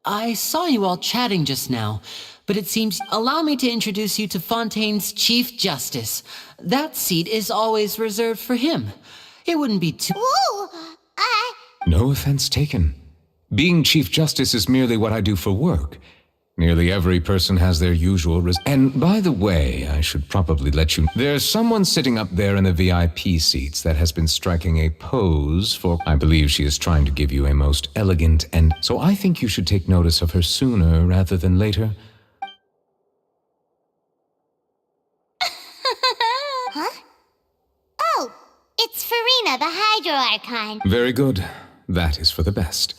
I saw you all chatting just now, but it seems... Allow me to introduce you to Fontaine's Chief Justice. That seat is always reserved for him. It wouldn't be too... Ooh, No offense taken. Being Chief Justice is merely what I do for work. Nearly every person has their usual And by the way, I should probably let you... There's someone sitting up there in the VIP seats that has been striking a pose for... I believe she is trying to give you a most elegant and... So I think you should take notice of her sooner rather than later. Huh? Oh, it's Farina, the Hydro Archon. Very good. That is for the best.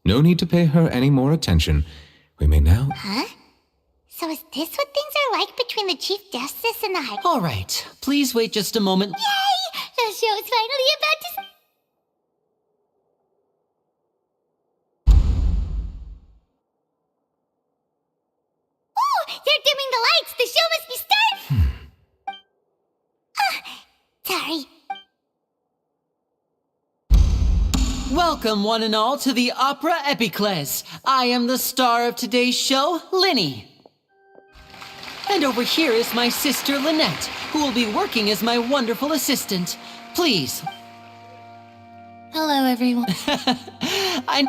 No need to pay her any more attention. We may now... Huh? So is this what things are like between the Chief Justice and the High... All right, please wait just a moment. Yay! The show's finally about to... Oh! They're dimming the lights! The show must be starting! Sorry. Welcome, one and all, to the Opera Epiclese. I am the star of today's show, Linny. And over here is my sister, Lynette, who will be working as my wonderful assistant. Please. Hello, everyone.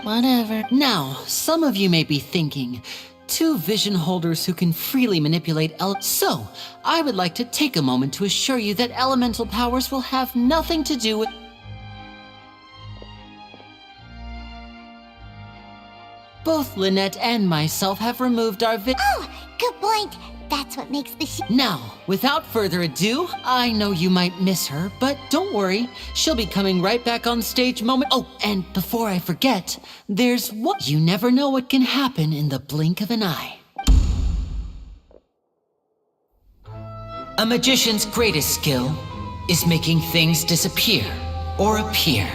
Whatever. Now, some of you may be thinking, two vision holders who can freely manipulate So, I would like to take a moment to assure you that elemental powers will have nothing to do with... Both Lynette and myself have removed our Oh, good point. That's what makes the Now, without further ado, I know you might miss her, but don't worry. She'll be coming right back on stage moment. Oh, and before I forget, there's what you never know what can happen in the blink of an eye. A magician's greatest skill is making things disappear or appear.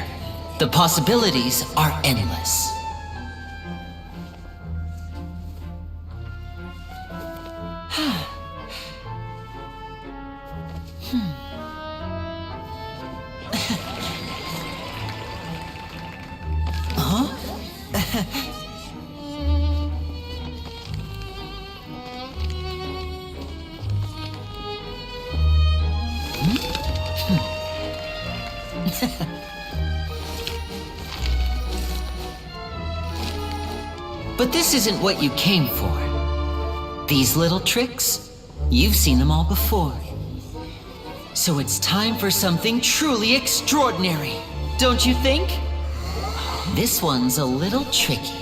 The possibilities are endless. But this isn't what you came for. These little tricks, you've seen them all before. So it's time for something truly extraordinary, don't you think? This one's a little tricky.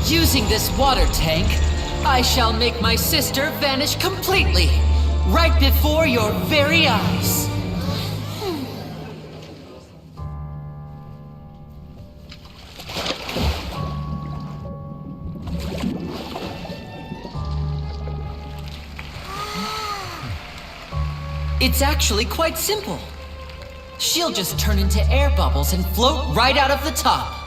Using this water tank, I shall make my sister vanish completely, right before your very eyes. It's actually quite simple. She'll just turn into air bubbles and float right out of the top.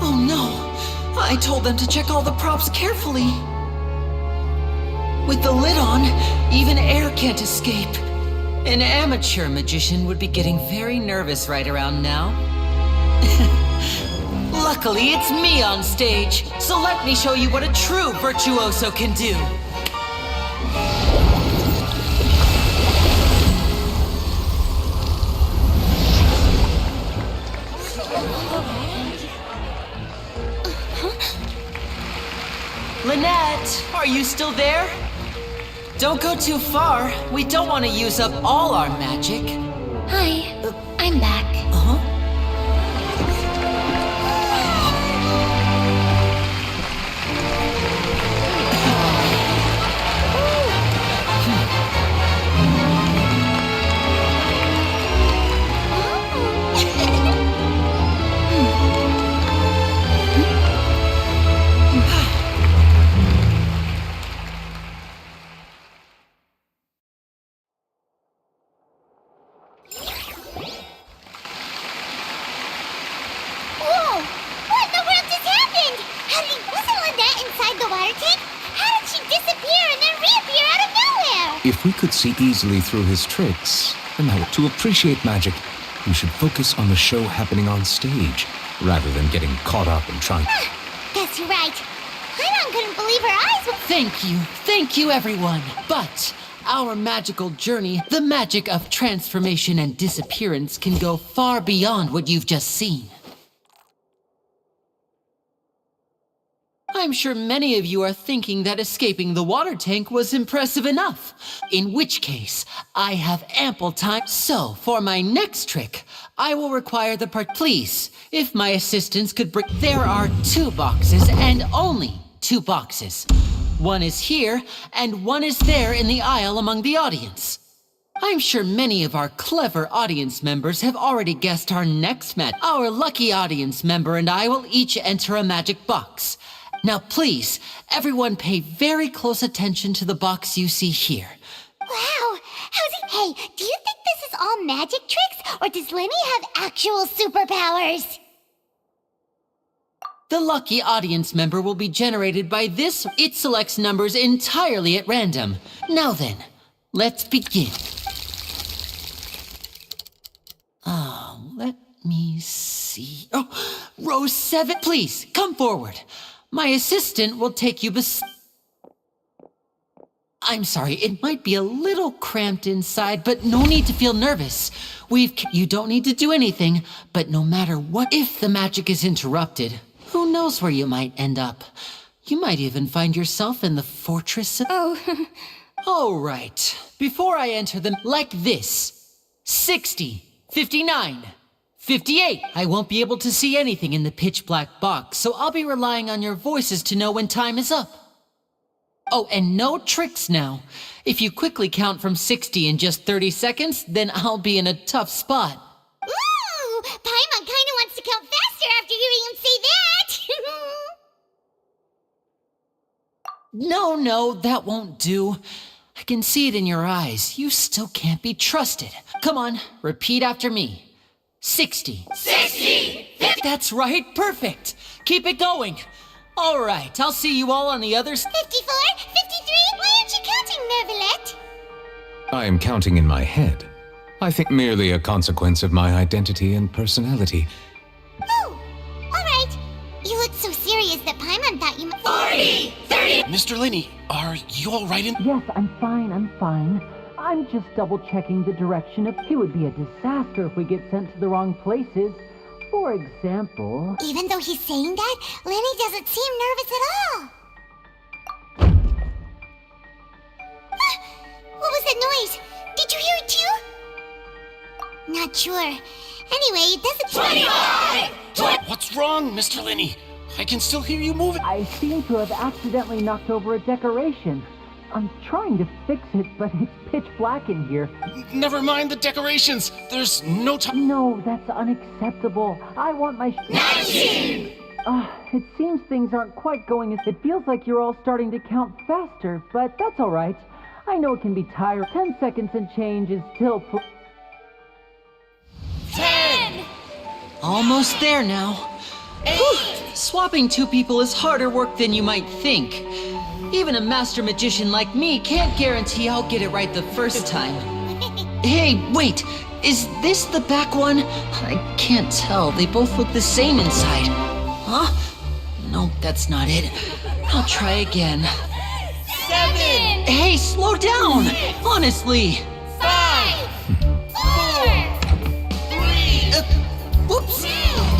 Oh no! I told them to check all the props carefully. With the lid on, even air can't escape. An amateur magician would be getting very nervous right around now. Luckily, it's me on stage, so let me show you what a true virtuoso can do. Lynette, are you still there? Don't go too far. We don't want to use up all our magic. Hi, I'm back. If we could see easily through his tricks, then to appreciate magic, we should focus on the show happening on stage, rather than getting caught up in trying... Guess you're right. Paimon couldn't believe her eyes. Thank you, everyone. But our magical journey, the magic of transformation and disappearance, can go far beyond what you've just seen. I'm sure many of you are thinking that escaping the water tank was impressive enough. In which case, I have ample time. So, for my next trick, I will require the Please, if my assistants could bring. There are 2 boxes, and only 2 boxes. One is here, and one is there in the aisle among the audience. I'm sure many of our clever audience members have already guessed our next match. Our lucky audience member and I will each enter a magic box. Now please, everyone pay very close attention to the box you see here. Wow, Hey, do you think this is all magic tricks, or does Lenny have actual superpowers? The lucky audience member will be generated by this. It selects numbers entirely at random. Now then, let's begin. Let me see. Row 7, please, come forward. My assistant will take you I'm sorry, it might be a little cramped inside, but no need to feel nervous. You don't need to do anything, but no matter what, if the magic is interrupted, who knows where you might end up. You might even find yourself in the fortress of... All right, before I enter them, like this. 60, 59, 58. I won't be able to see anything in the pitch black box, so I'll be relying on your voices to know when time is up. Oh, and no tricks now. If you quickly count from 60 in just 30 seconds, then I'll be in a tough spot. Ooh, Paimon kinda wants to count faster after hearing him say that. No, that won't do. I can see it in your eyes. You still can't be trusted. Come on, repeat after me. 60. 60! That's right, perfect. Keep it going. All right, I'll see you all on the others. 54, 53, why aren't you counting, Nervalette? I am counting in my head. I think merely a consequence of my identity and personality. Oh, all right. You looked so serious that Paimon thought you... 40, 30... Mr. Linney, are you all right in... Yes, I'm fine. I'm just double-checking the direction of... It would be a disaster if we get sent to the wrong places. For example... Even though he's saying that, Lenny doesn't seem nervous at all. What was that noise? Did you hear it too? Not sure. Anyway, it doesn't... 25! What's wrong, Mr. Linney? I can still hear you moving. I seem to have accidentally knocked over a decoration. I'm trying to fix it, but it's pitch black in here. Never mind the decorations. There's no time. No, that's unacceptable. I want my... 19! It seems things aren't quite going as... It feels like you're all starting to count faster, but that's all right. I know it can be tiring. 10 seconds and change is still... 10! Almost there now. 8! Swapping 2 people is harder work than you might think. Even a master magician like me can't guarantee I'll get it right the first time. Hey, wait! Is this the back one? I can't tell. They both look the same inside. Huh? No, that's not it. I'll try again. 7! Hey, slow down! Honestly! 5! 4! 3! Whoops!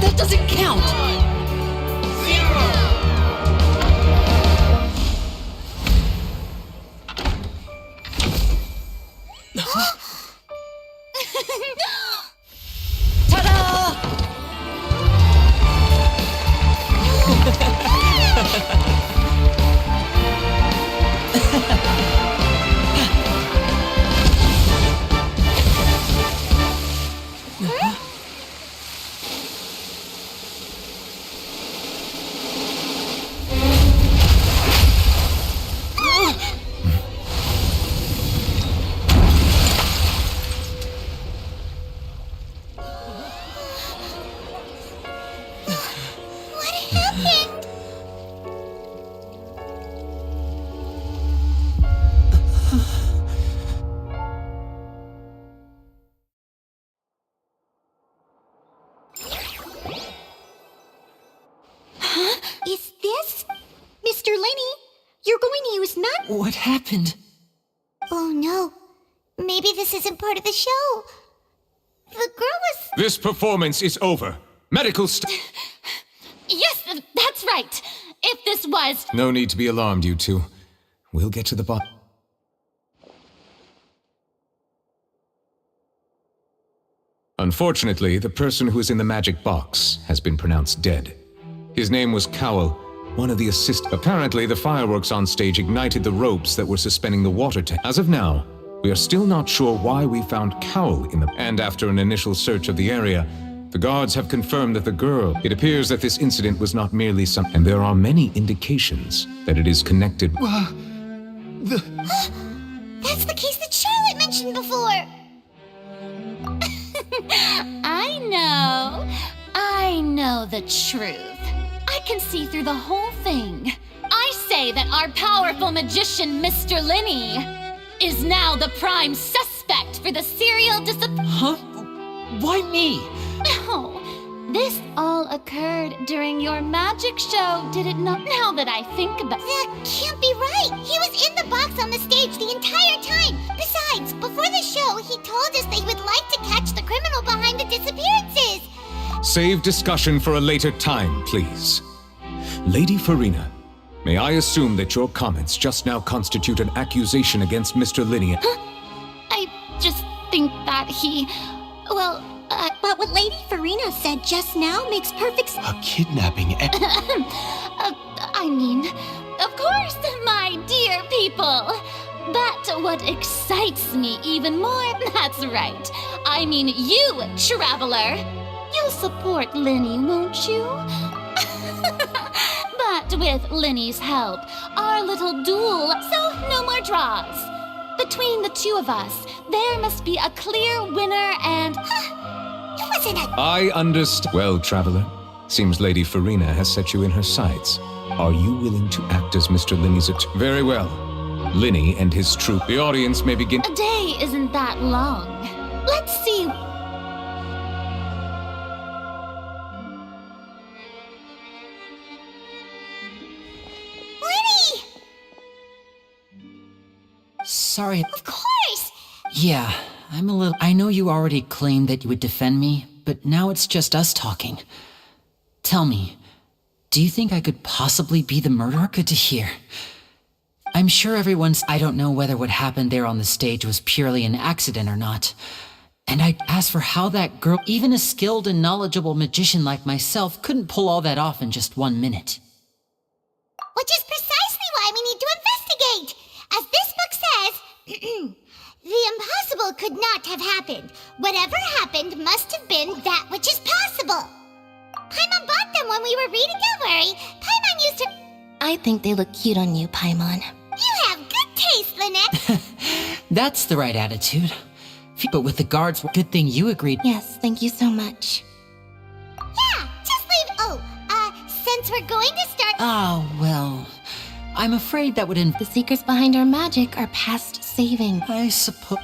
That doesn't count! 0! Ta-da! What happened? Oh no. Maybe this isn't part of the show. The girl was... This performance is over. Medical Yes, that's right. If this was... No need to be alarmed, you two. We'll get to the bottom. Unfortunately, the person who is in the magic box has been pronounced dead. His name was Cowell, one of the Apparently, the fireworks on stage ignited the ropes that were suspending the water tank. As of now, we are still not sure why we found Cowell in the... And after an initial search of the area, the guards have confirmed that the girl... It appears that this incident was not merely some... And there are many indications that it is connected... That's the case that Charlotte mentioned before! I know the truth. I can see through the whole thing. I say that our powerful magician, Mr. Linney, is now the prime suspect for the serial Huh? Why me? Oh, this all occurred during your magic show, did it not? Now that I think about... That can't be right! He was in the box on the stage the entire time! Besides, before the show, he told us that he would like to catch the criminal behind the disappearances! Save discussion for a later time, please. Lady Farina, may I assume that your comments just now constitute an accusation against Mr. Linney? I just think that he... Well, but what Lady Farina said just now makes perfect sense. A kidnapping... I mean, of course, my dear people. But what excites me even more, that's right. I mean you, Traveler. You'll support Linny, won't you? But with Linny's help, our little duel, so no more draws. Between the two of us, there must be a clear winner and... It wasn't a... I understand. Well, Traveler, seems Lady Farina has set you in her sights. Are you willing to act as Mr. Linney's Very well. Linney and his troop. The audience may begin... A day isn't that long. Let's see... Linny! Sorry. Of course! Yeah, I'm a little... I know you already claimed that you would defend me, but now it's just us talking. Tell me, do you think I could possibly be the murderer? Good to hear. I'm sure everyone's... I don't know whether what happened there on the stage was purely an accident or not. And I'd ask for how that girl, even a skilled and knowledgeable magician like myself, couldn't pull all that off in just 1 minute. Which is precisely why we need to investigate! As this book says, the impossible could not have happened. Whatever happened must have been that which is possible. Paimon bought them when we were reading. Don't worry. Paimon used to... I think they look cute on you, Paimon. You have good taste, Lynette. That's the right attitude. But with the guards, good thing you agreed. Yes, thank you so much. Yeah, just leave... Oh, since we're going to start... Oh, well... I'm afraid that would The secrets behind our magic are past saving. I suppose...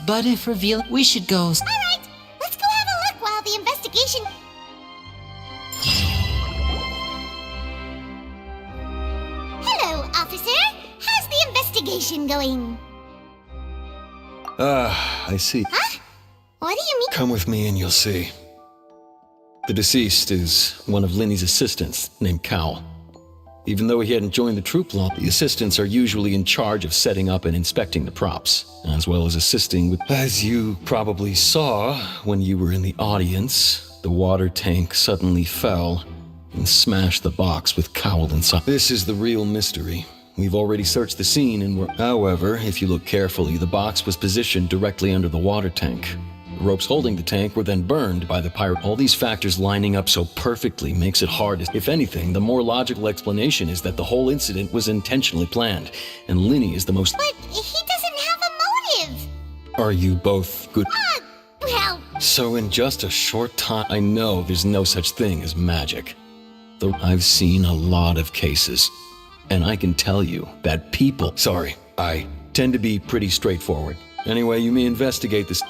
But if revealed, we should go... Alright, let's go have a look while the investigation... Hello, officer. How's the investigation going? I see. Huh? What do you mean? Come with me and you'll see. The deceased is one of Linny's assistants, named Cowell. Even though he hadn't joined the troop long, the assistants are usually in charge of setting up and inspecting the props, as well as assisting with... As you probably saw when you were in the audience, the water tank suddenly fell and smashed the box with Cowell inside. This is the real mystery. We've already searched the scene and we're... However, if you look carefully, the box was positioned directly under the water tank. The ropes holding the tank were then burned by the pirate. All these factors lining up so perfectly makes it hard. If anything, the more logical explanation is that the whole incident was intentionally planned, and Linny is the most... But he doesn't have a motive. Are you both good? Well... So in just a short time, I know there's no such thing as magic. Though I've seen a lot of cases. And I can tell you that people... Sorry, I tend to be pretty straightforward. Anyway, you may investigate this...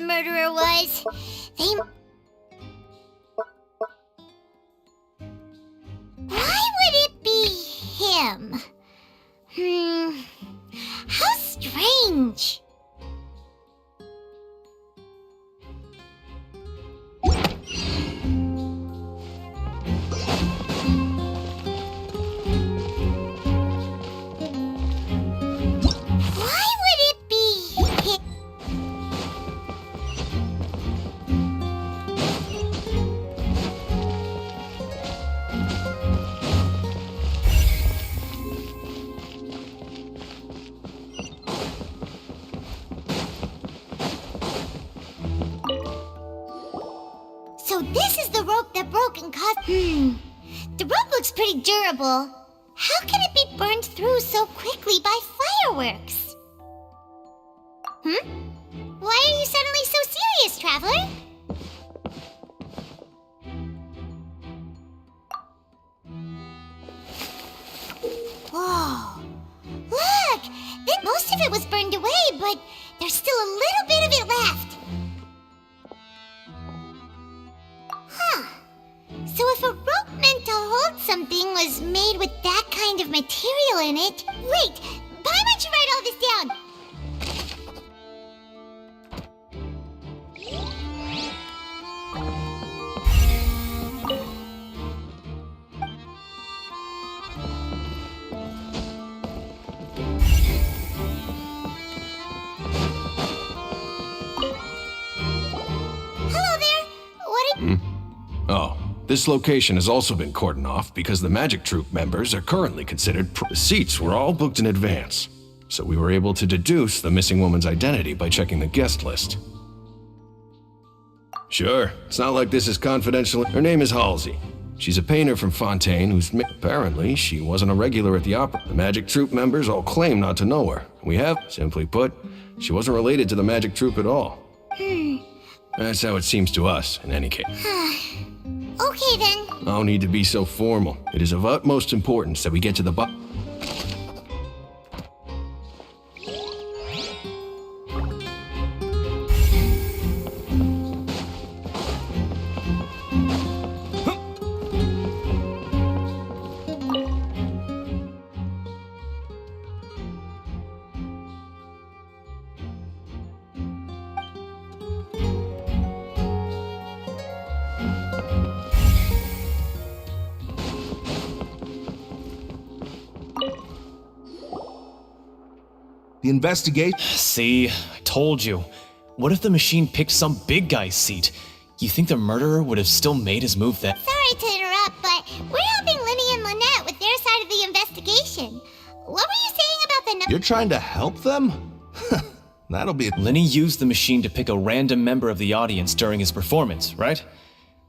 murderer was. Why would it be him? How strange. Why would it be him? So this is the rope that broke and caused... The rope looks pretty durable. How can it be burned through so quickly by fireworks? Why are you suddenly so serious, Traveler? Whoa. Look! Most of it was burned away, but there's still a little bit of it left. Huh. So if a rope meant to hold something was made with that kind of material in it... Wait! Why don't you write all this down? Hello there! What did... Oh, this location has also been cordoned off because the Magic Troop members are currently considered the seats were all booked in advance, so we were able to deduce the missing woman's identity by checking the guest list. Sure, it's not like this is confidential. Her name is Halsey. She's a painter from Fontaine who's... Apparently, she wasn't a regular at the opera. The Magic Troop members all claim not to know her. We have, simply put, she wasn't related to the Magic Troop at all. That's how it seems to us, in any case. Okay then. No need to be so formal. It is of utmost importance that we get to the bottom. The investigate. See, I told you. What if the machine picked some big guy's seat? You think the murderer would have still made his move then? Sorry to interrupt, but we're helping Linny and Lynette with their side of the investigation. What were you saying about the... You're trying to help them? That'll be... Linny used the machine to pick a random member of the audience during his performance, right?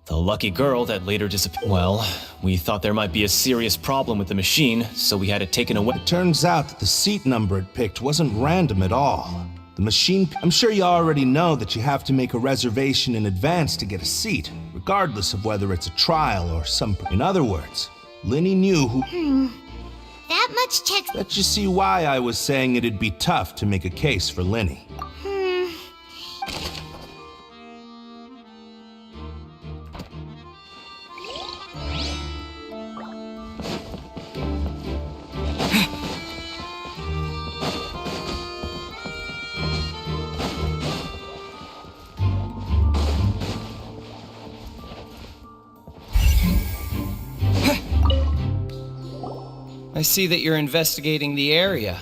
The lucky girl that later disappeared. Well, we thought there might be a serious problem with the machine, so we had it taken away. It turns out that the seat number it picked wasn't random at all. The machine... I'm sure you already know that you have to make a reservation in advance to get a seat, regardless of whether it's a trial or some... In other words, Linny knew who... That much checks... Let you see why I was saying it'd be tough to make a case for Linny. I see that you're investigating the area.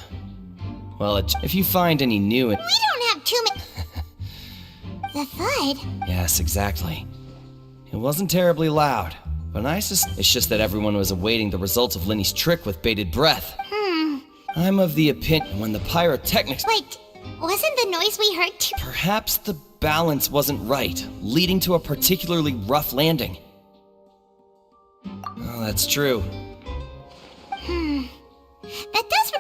Well, if you find any new... We don't have too many... The thud? Yes, exactly. It wasn't terribly loud, but it's just that everyone was awaiting the results of Linny's trick with bated breath. I'm of the opinion when the pyrotechnics... Wait, wasn't the noise we heard too... Perhaps the balance wasn't right, leading to a particularly rough landing. Oh, that's true. That does...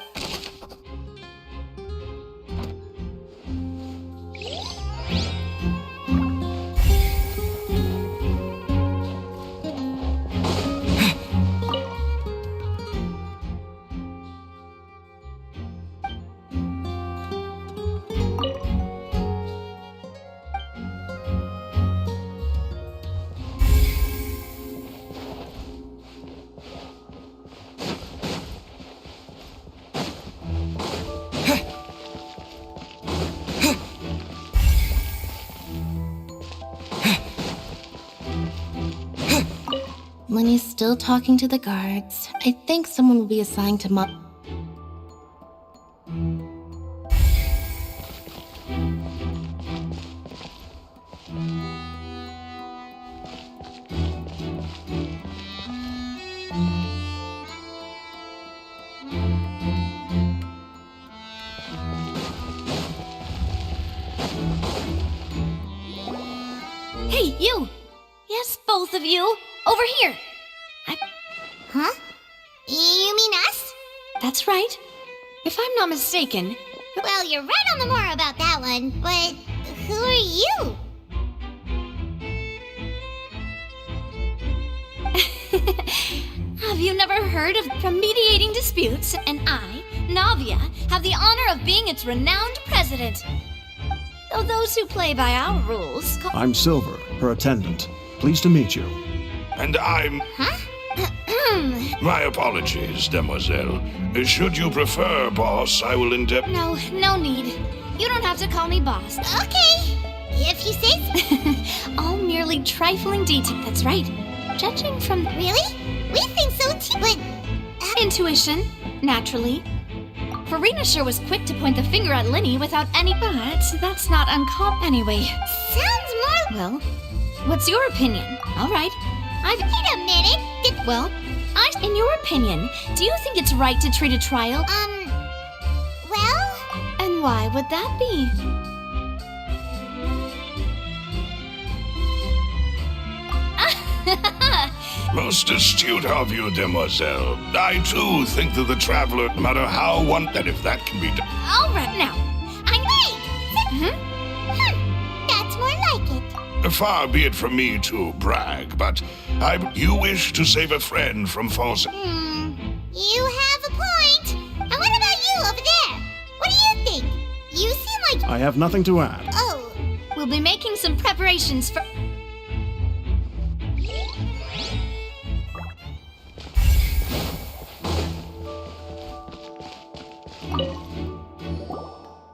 Lenny's still talking to the guards. I think someone will be assigned to Hey, you! Yes, both of you! Over here! Huh? You mean us? That's right. If I'm not mistaken. Well, you're right on the more about that one, but who are you? Have you never heard of from mediating disputes, and I, Navia, have the honor of being its renowned president. Though those who play by our rules I'm Silver, her attendant. Pleased to meet you. And I'm... Huh? My apologies, demoiselle. Should you prefer, boss, I will endeavor... No need. You don't have to call me boss. Okay, if you say so. All merely trifling detail. That's right. Judging from... Really? We think so too, but... Intuition, naturally. Farina sure was quick to point the finger at Lenny without any... But that's not uncommon anyway. Sounds more... Well, what's your opinion? All right. Wait a minute. In your opinion, do you think it's right to treat a trial? Well... And why would that be? Most astute of you, demoiselle. I too think that the traveler, no matter how that if that can be done. All right, now. That's more like it. Far be it from me to brag, but you wish to save a friend from false... You have a point. And what about you over there? What do you think? You seem like... I have nothing to add. Oh. We'll be making some preparations for...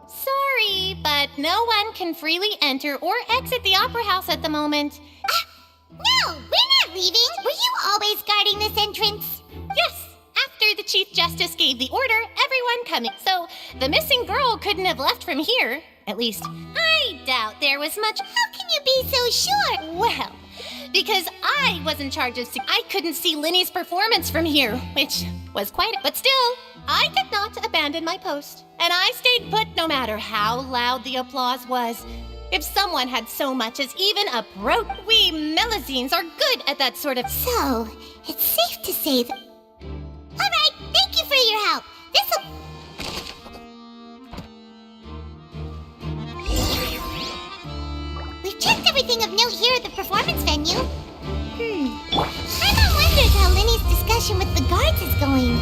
Sorry, but no one can freely enter or exit the Opera House at the moment. No, we're not leaving. Were you always guarding this entrance? Yes, after the Chief Justice gave the order, everyone coming. So the missing girl couldn't have left from here. At least, I doubt there was much. How can you be so sure? Well, because I was in charge of... I couldn't see Lenny's performance from here, which was quite... But still, I did not abandon my post. And I stayed put no matter how loud the applause was. If someone had so much as even a we Melusines are good at that sort of... So, it's safe to say that... Alright, thank you for your help. This'll... We've checked everything of note here at the performance venue. Primo wonders how Lenny's discussion with the guards is going.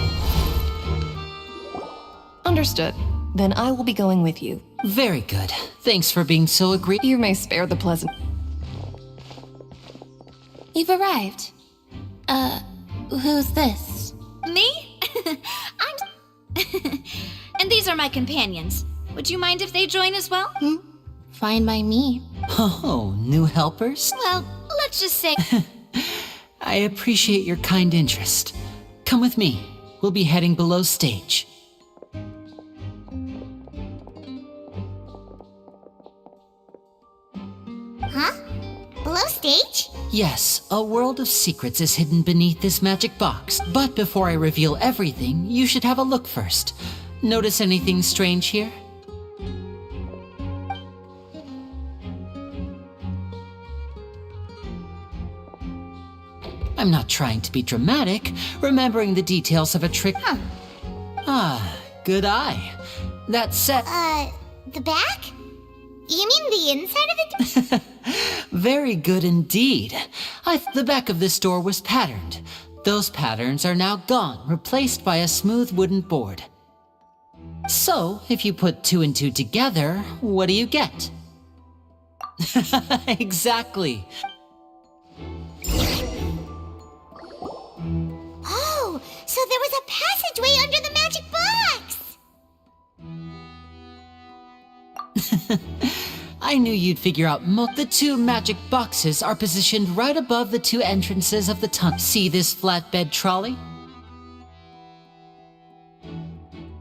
Understood. Then I will be going with you. Very good. Thanks for being so agreeable. You may spare the pleasant... You've arrived. Who's this? Me? And these are my companions. Would you mind if they join as well? Fine by me. Oh, new helpers? Well, let's just say... I appreciate your kind interest. Come with me. We'll be heading below stage. Huh? Below stage? Yes, a world of secrets is hidden beneath this magic box. But before I reveal everything, you should have a look first. Notice anything strange here? I'm not trying to be dramatic, remembering the details of a trick. Ah, good eye. That set... the back? You mean the inside of it? Very good indeed. The back of this door was patterned. Those patterns are now gone, replaced by a smooth wooden board. So, if you put 2 and 2 together, what do you get? Exactly. Oh, so there was a passageway under the magic box! I knew you'd figure out the two magic boxes are positioned right above the two entrances of the tunnel. See this flatbed trolley?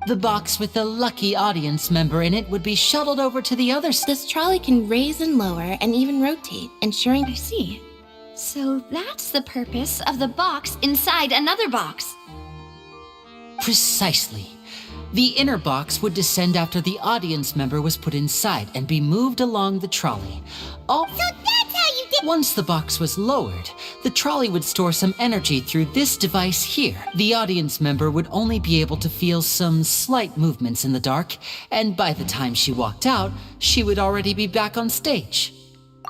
The box with the lucky audience member in it would be shuttled over to the other side. This trolley can raise and lower and even rotate, ensuring... I see. So that's the purpose of the box inside another box. Precisely. The inner box would descend after the audience member was put inside and be moved along the trolley. So that's how you did— Once the box was lowered, the trolley would store some energy through this device here. The audience member would only be able to feel some slight movements in the dark, and by the time she walked out, she would already be back on stage.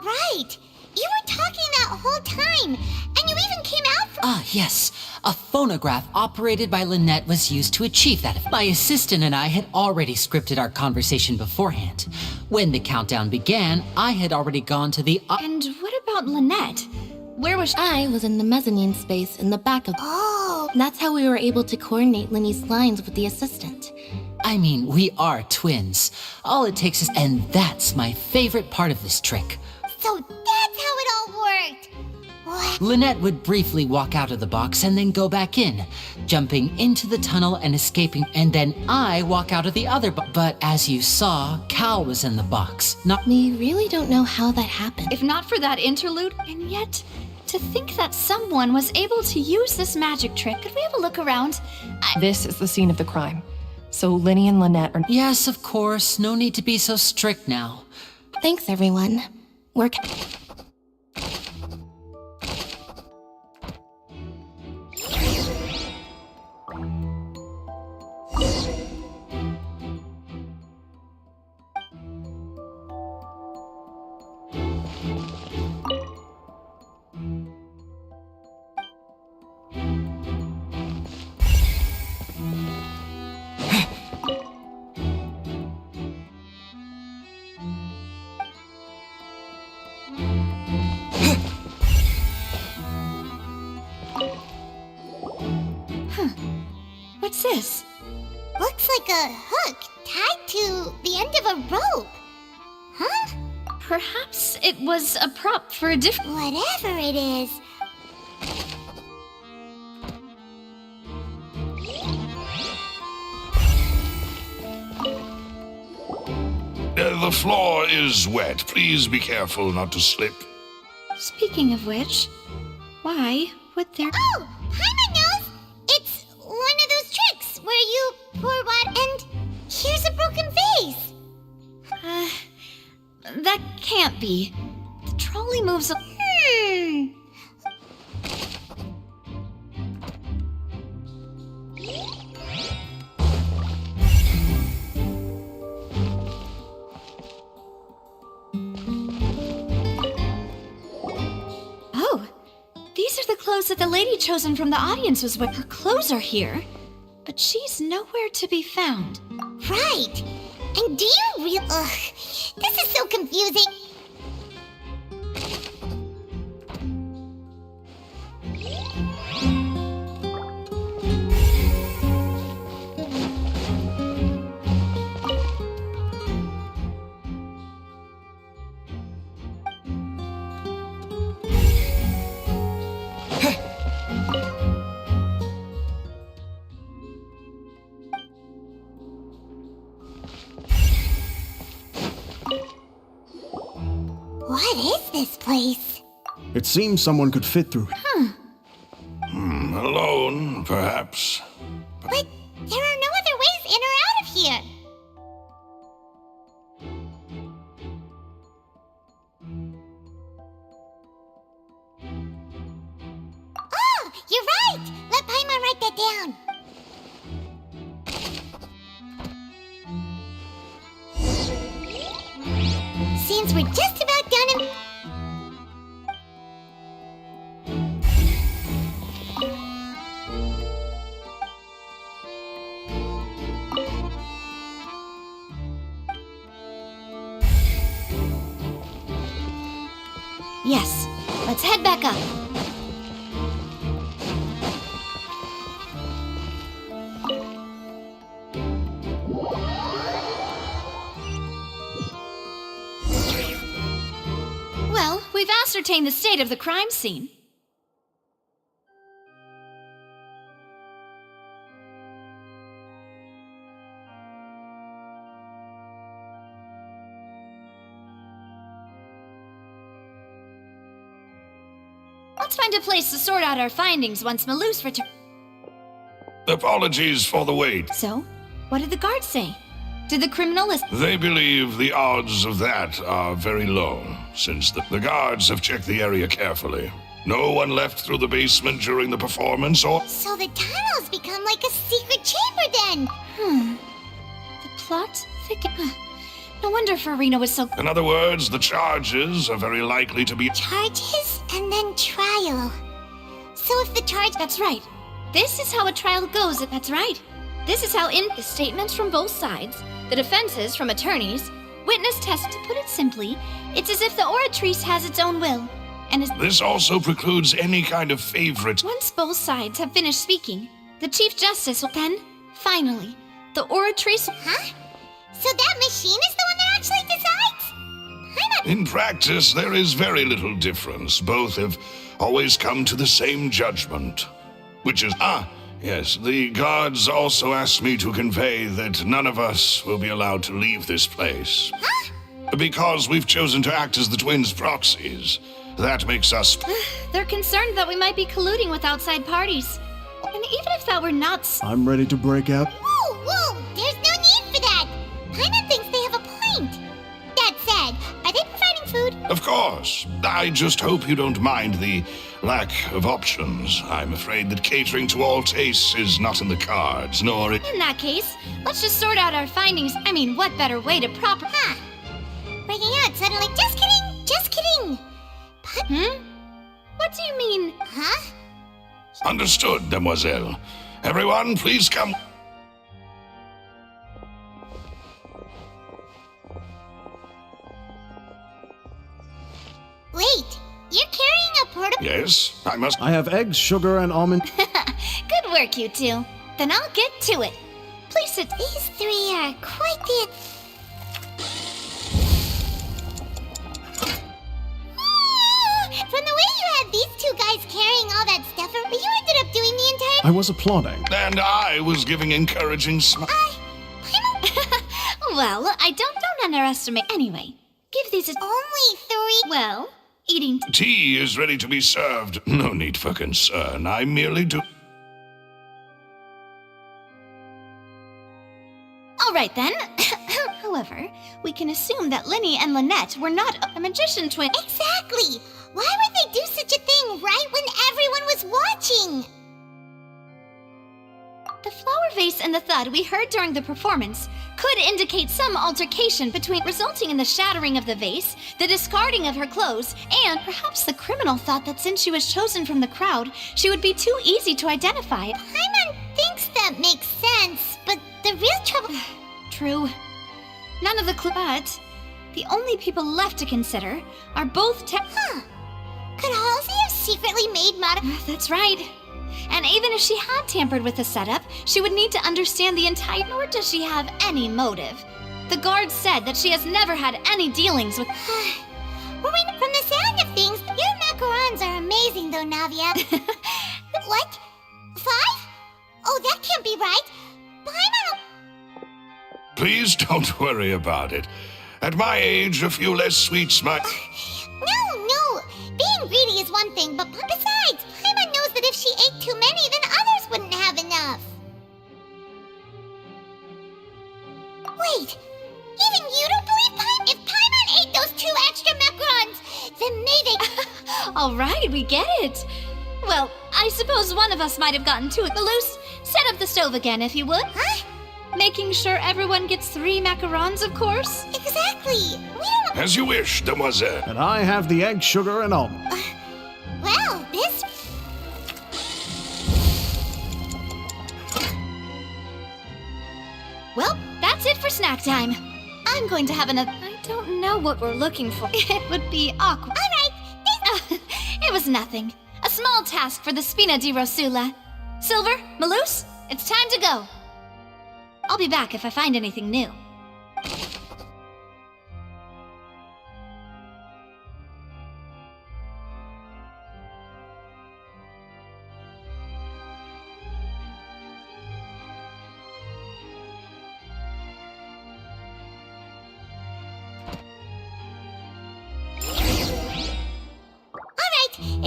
Right! You were talking that whole time, and you even came out from— Ah, yes. A phonograph operated by Lynette was used to achieve that. My assistant and I had already scripted our conversation beforehand. When the countdown began, I had already gone to the— And what about Lynette? Where was she? I was in the mezzanine space in the back of... Oh! That's how we were able to coordinate Linny's lines with the assistant. I mean, we are twins. All it takes is— And that's my favorite part of this trick. So that's how it all worked! What? Lynette would briefly walk out of the box and then go back in, jumping into the tunnel and escaping, and then I walk out of the other box. But as you saw, Cal was in the box, not— We really don't know how that happened. If not for that interlude, and yet, to think that someone was able to use this magic trick. Could we have a look around? This is the scene of the crime. So Linny and Lynette are... Yes, of course. No need to be so strict now. Thanks, everyone. We're... What's this? Looks like a hook tied to the end of a rope. Huh? Perhaps it was a prop for a different... Whatever it is. The floor is wet. Please be careful not to slip. Speaking of which, why would there... Oh! Paimon knows! It's one of those tricks where you pour water and here's a broken vase. That can't be. The trolley moves... Oh, these are the clothes that the lady chosen from the audience was wearing. Her clothes are here, but she's nowhere to be found. Right. And do you really... Ugh, this is so confusing. What is this place? It seems someone could fit through it. Alone, perhaps. But there are no other ways in or out of here. Oh, you're right! Let Paimon write that down. Seems we're just about done and... Yes, let's head back up. we've ascertained the state of the crime scene. Let's find a place to sort out our findings once Malus returns. Apologies for the wait. So, what did the guards say? Did the criminal list? They believe the odds of that are very low, since the guards have checked the area carefully. No one left through the basement during the performance or... So the tunnels become like a secret chamber then. The plot thicket. No wonder Farina was so... In other words, the charges are very likely to be... Charges and then trial. So if the charge... That's right. This is how a trial goes. That's right. This is how the statements from both sides, the defenses from attorneys, witness test. To put it simply, it's as if the oratrice has its own will. And This also precludes any kind of favorite. Once both sides have finished speaking, the Chief Justice will then, finally, the oratrice... Huh? So that machine is the one that actually decides? In practice, there is very little difference. Both have always come to the same judgment. Which is... yes, the guards also asked me to convey that none of us will be allowed to leave this place. Huh? Because we've chosen to act as the twins' proxies. That makes us... They're concerned that we might be colluding with outside parties. And even if that were not... I'm ready to break out. Whoa! There's no need for that! Paimon thinks they have a point. That said, are they providing food? Of course. I just hope you don't mind the lack of options. I'm afraid that catering to all tastes is not in the cards, nor... In that case, let's just sort out our findings. I mean, what better way to proper... Breaking out suddenly... Just kidding! Just kidding! What do you mean? Huh? Understood, demoiselle. Everyone, please come... Wait, you're carrying a portable... Yes, I must... I have eggs, sugar, and almond... Good work, you two. Then I'll get to it. Please sit... These three are quite the... From the way you had these two guys carrying all that stuff, you ended up doing the entire... I was applauding. And I was giving encouraging smiles. Well, I don't underestimate... Anyway, give these a... Only three... Well, eating... Tea is ready to be served. No need for concern. I merely do... All right, then. However, we can assume that Linny and Lynette were not a magician twin... Exactly! Why would they do such a thing right when everyone was watching? The flower vase and the thud we heard during the performance could indicate some altercation resulting in the shattering of the vase, the discarding of her clothes, and perhaps the criminal thought that since she was chosen from the crowd, she would be too easy to identify. Paimon thinks that makes sense, but the real trouble... True. None of the but the only people left to consider are both Could Halsey have secretly made That's right. And even if she had tampered with the setup, she would need to understand the entire... Nor does she have any motive. The guard said that she has never had any dealings with... From the sound of things, your macarons are amazing though, Navia. What? 5? Oh, that can't be right. Paimon... Please don't worry about it. At my age, a few less sweets might... No. Being greedy is one thing, but besides, Paimon knows that if she ate too many, then others wouldn't have enough. Wait, even you don't believe Paimon? If Paimon ate those 2 extra macarons, then maybe... All right, we get it. Well, I suppose one of us might have gotten to it. Malus, set up the stove again, if you would. Huh? Making sure everyone gets 3 macarons, of course. Exactly. We don't... As you wish, demoiselle. And I have the egg, sugar, and almond. Well, this... Well, that's it for snack time. I'm going to have another... I don't know what we're looking for. It would be awkward. All right. It was nothing. A small task for the Spina di Rosula. Silver, Malus, it's time to go. I'll be back if I find anything new.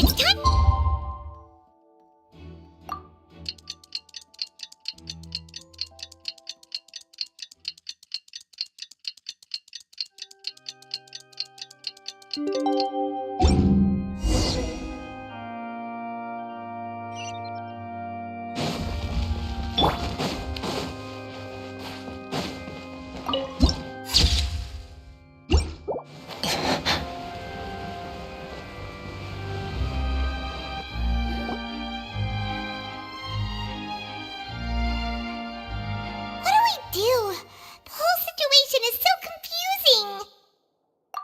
It's time. Do? The whole situation is so confusing.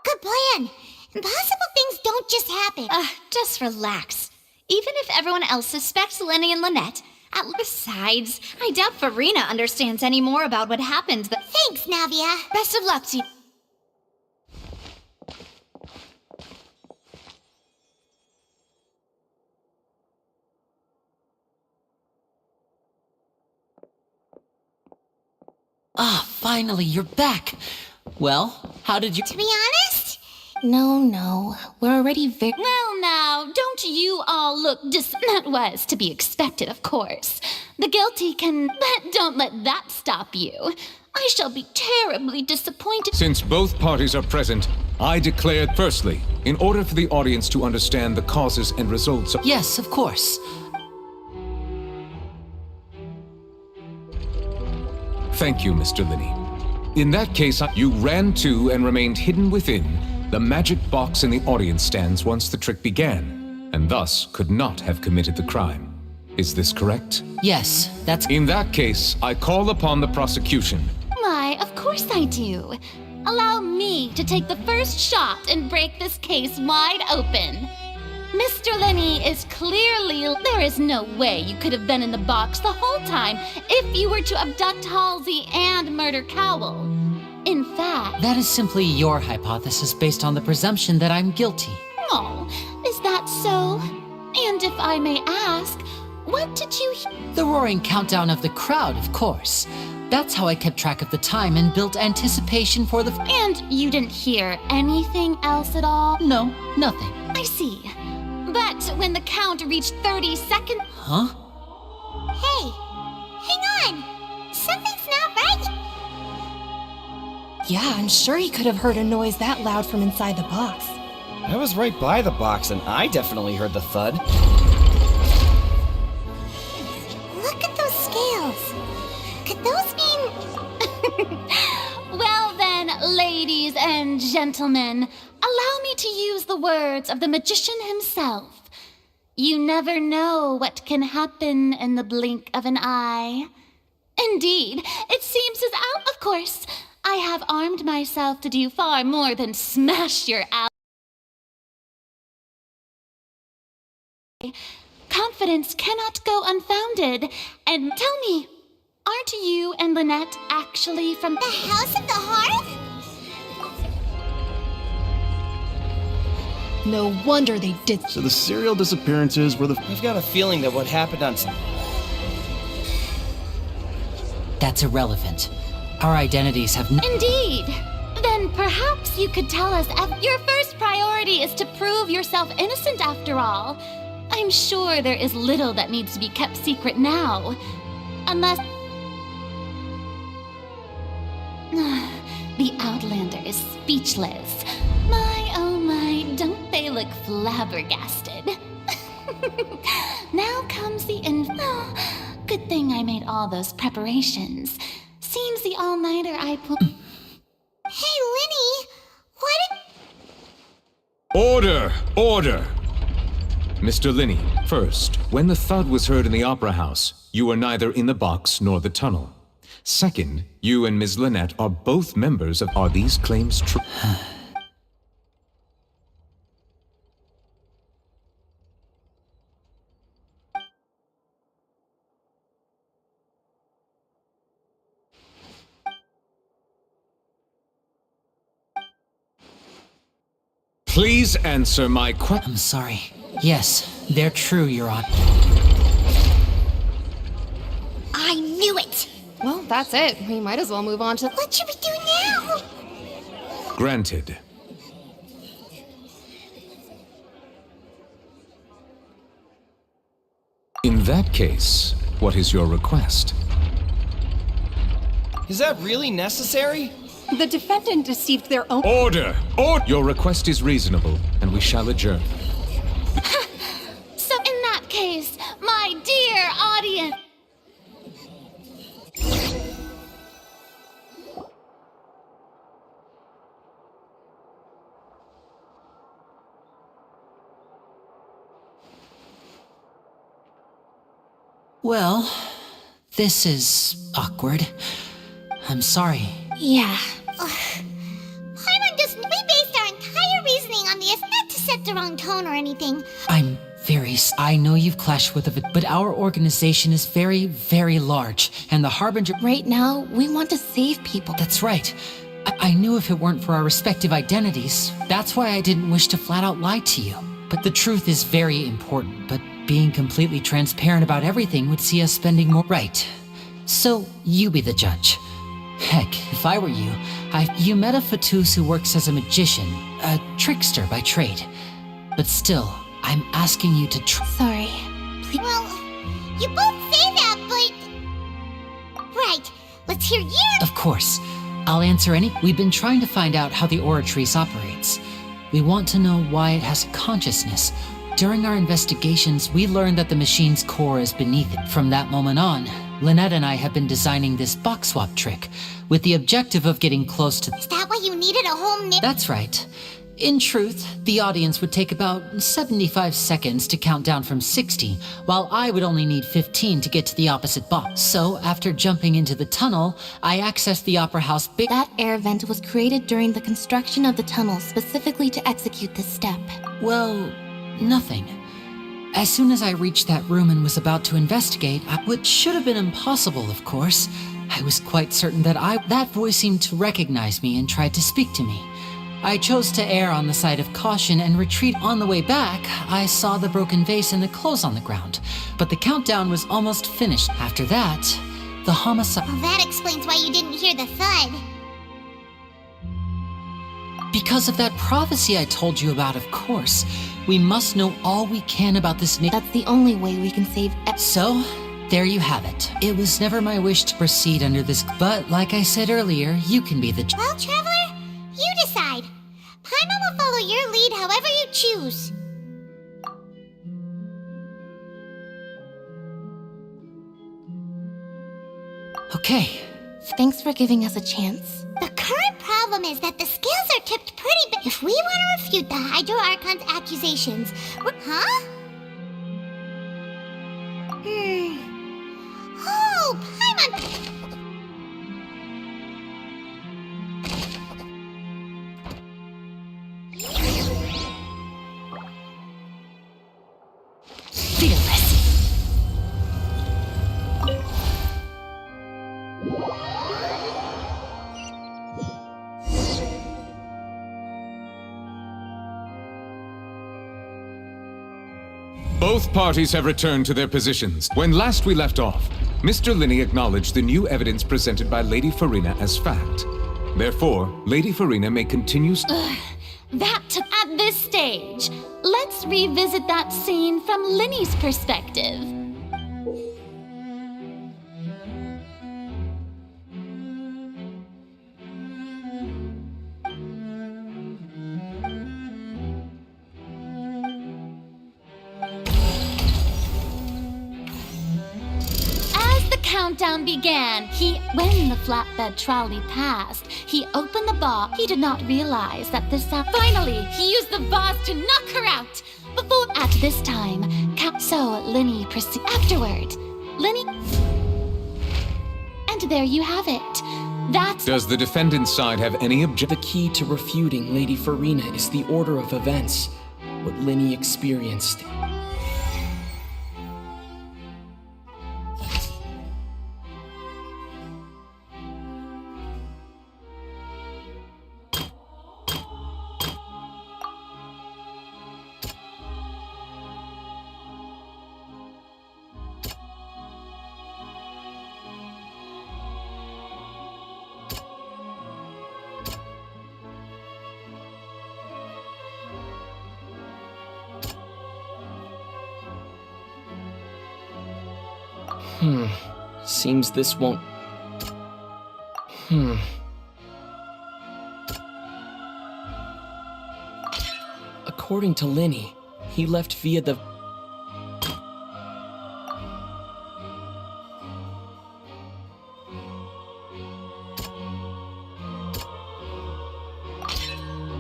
Good plan. Impossible things don't just happen. Just relax. Even if everyone else suspects Lenny and Lynette, besides, I doubt Farina understands any more about what happened. Thanks, Navia. Best of luck to you. Ah, finally, you're back. Well, how did you... To be honest? No. We're already very... Well, now, don't you all look That was to be expected, of course. The guilty can... But don't let that stop you. I shall be terribly disappointed... Since both parties are present, I declare, firstly, in order for the audience to understand the causes and results of... Yes, of course. Thank you, Mr. Linney. In that case, you ran to and remained hidden within the magic box in the audience stands once the trick began, and thus could not have committed the crime. Is this correct? Yes, that's... In that case, I call upon the prosecution. Why, of course I do. Allow me to take the first shot and break this case wide open. Mr. Linney is clearly... There is no way you could have been in the box the whole time if you were to abduct Halsey and murder Cowell. In fact... That is simply your hypothesis based on the presumption that I'm guilty. Oh, is that so? And if I may ask, what did you... The roaring countdown of the crowd, of course. That's how I kept track of the time and built anticipation for the... And you didn't hear anything else at all? No, nothing. I see. But when the count reached 30 seconds... Huh? Hey, hang on. Something's not right. Yeah, I'm sure he could have heard a noise that loud from inside the box. I was right by the box and I definitely heard the thud. Look at those scales. Could those mean... Well then, ladies and gentlemen, allow me to use the words of the magician himself. You never know what can happen in the blink of an eye. Indeed, it seems as out, of course, I have armed myself to do far more than smash your eye. Confidence cannot go unfounded. And tell me, aren't you and Lynette actually from the House of the Hearth? No wonder they did. So the serial disappearances were the... I've got a feeling that what happened on... That's irrelevant. Our identities have... Indeed! Then perhaps you could tell us your first priority is to prove yourself innocent after all. I'm sure there is little that needs to be kept secret now. Unless... The Outlander is speechless. My, oh my, don't they look flabbergasted? Now comes the good thing I made all those preparations. Seems the all-nighter I pulled... Hey, Linny! What did... Order! Order! Mr. Linney, first, when the thud was heard in the Opera House, you were neither in the box nor the tunnel. Second, you and Ms. Lynette are both members of... Are these claims true? Please answer my question. I'm sorry. Yes, they're true, Your Honor. I knew it! Well, that's it. We might as well move on to... What should we do now? Granted. In that case, what is your request? Is that really necessary? The defendant deceived their own. Order! Your request is reasonable, and we shall adjourn. So in that case, my dear audience... Well, this is awkward. I'm sorry. Yeah. Paimon just... We based our entire reasoning on this, not to set the wrong tone or anything. I know you've clashed with it, but our organization is very, very large, and the Harbinger... Right now, we want to save people. That's right. I knew if it weren't for our respective identities, that's why I didn't wish to flat out lie to you. But the truth is very important, but being completely transparent about everything would see us spending more... Right. So, you be the judge. Heck, if I were you, you met a Fatus who works as a magician, a trickster by trade. But still, I'm asking you to Sorry. Please. Well, you both say that, but... Right. Let's hear your... Of course. I'll answer any... We've been trying to find out how the Oratrice operates. We want to know why it has a consciousness. During our investigations, we learned that the machine's core is beneath it. From that moment on, Lynette and I have been designing this box swap trick, with the objective of getting close to... Is that why you needed a whole... That's right. In truth, the audience would take about 75 seconds to count down from 60, while I would only need 15 to get to the opposite box. So, after jumping into the tunnel, I accessed the Opera House big... That air vent was created during the construction of the tunnel specifically to execute this step. Well, nothing. As soon as I reached that room and was about to investigate, which should have been impossible, of course, I was quite certain that that voice seemed to recognize me and tried to speak to me. I chose to err on the side of caution and retreat. On the way back, I saw the broken vase and the clothes on the ground, but the countdown was almost finished. After that, the homicide... Well, that explains why you didn't hear the thud. Because of that prophecy I told you about, of course. We must know all we can about this... That's the only way we can save... So, there you have it. It was never my wish to proceed under this, but like I said earlier, you can be the... Well, Traveler, you decide. Paimon will follow your lead however you choose. Okay. Thanks for giving us a chance. The current problem is that the scales are tipped pretty big. If we want to refute the Hydro Archon's accusations, huh? Oh, Paimon! Fearless. Both parties have returned to their positions. When last we left off, Mr. Linney acknowledged the new evidence presented by Lady Farina as fact. Therefore, Lady Farina may continue... At this stage, let's revisit that scene from Linney's perspective. Countdown began. When the flatbed trolley passed, he opened the box. He did not realize that finally, he used the vase to knock her out. At this time, so Linny proceeded. Afterward, Linny... And there you have it. Does the defendant's side have any The key to refuting Lady Farina is the order of events, what Linny experienced. Seems this won't... According to Linny, he left via the...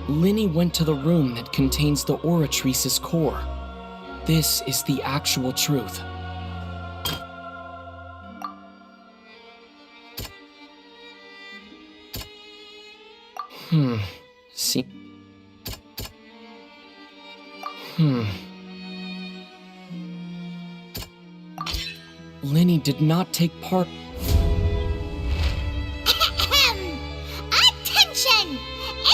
Linny went to the room that contains the Oratrice's core. This is the actual truth. See... Linny did not take part... Attention!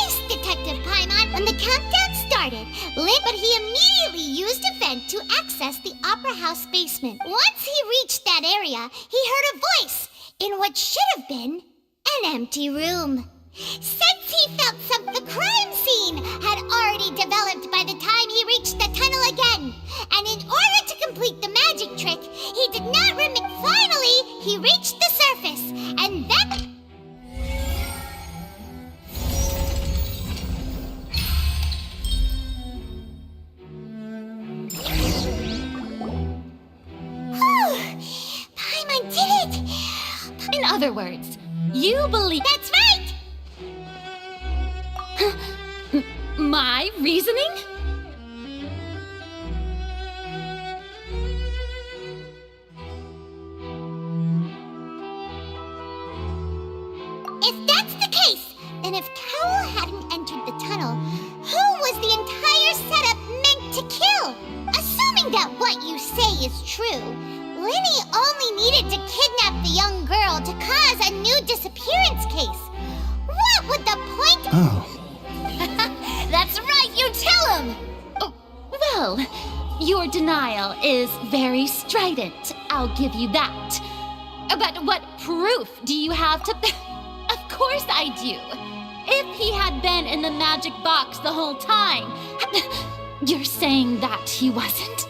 Ace Detective Paimon, when the countdown started, but he immediately used a vent to access the Opera House basement. Once he reached that area, he heard a voice in what should have been an empty room. Since he felt the crime scene had already developed by the time he reached the tunnel again, and in order to complete the magic trick, he did not finally, he reached the surface, and then... Paimon did it! In other words, you believe... That's right! My reasoning? If that's the case, then if Cowell hadn't entered the tunnel, who was the entire setup meant to kill? Assuming that what you say is true, Linny only needed to kidnap the young girl to cause a new disappearance case. What would the point... Oh. That's right, you tell him! Oh, well, your denial is very strident, I'll give you that. But what proof do you have to... Of course I do. If he had been in the magic box the whole time... You're saying that he wasn't?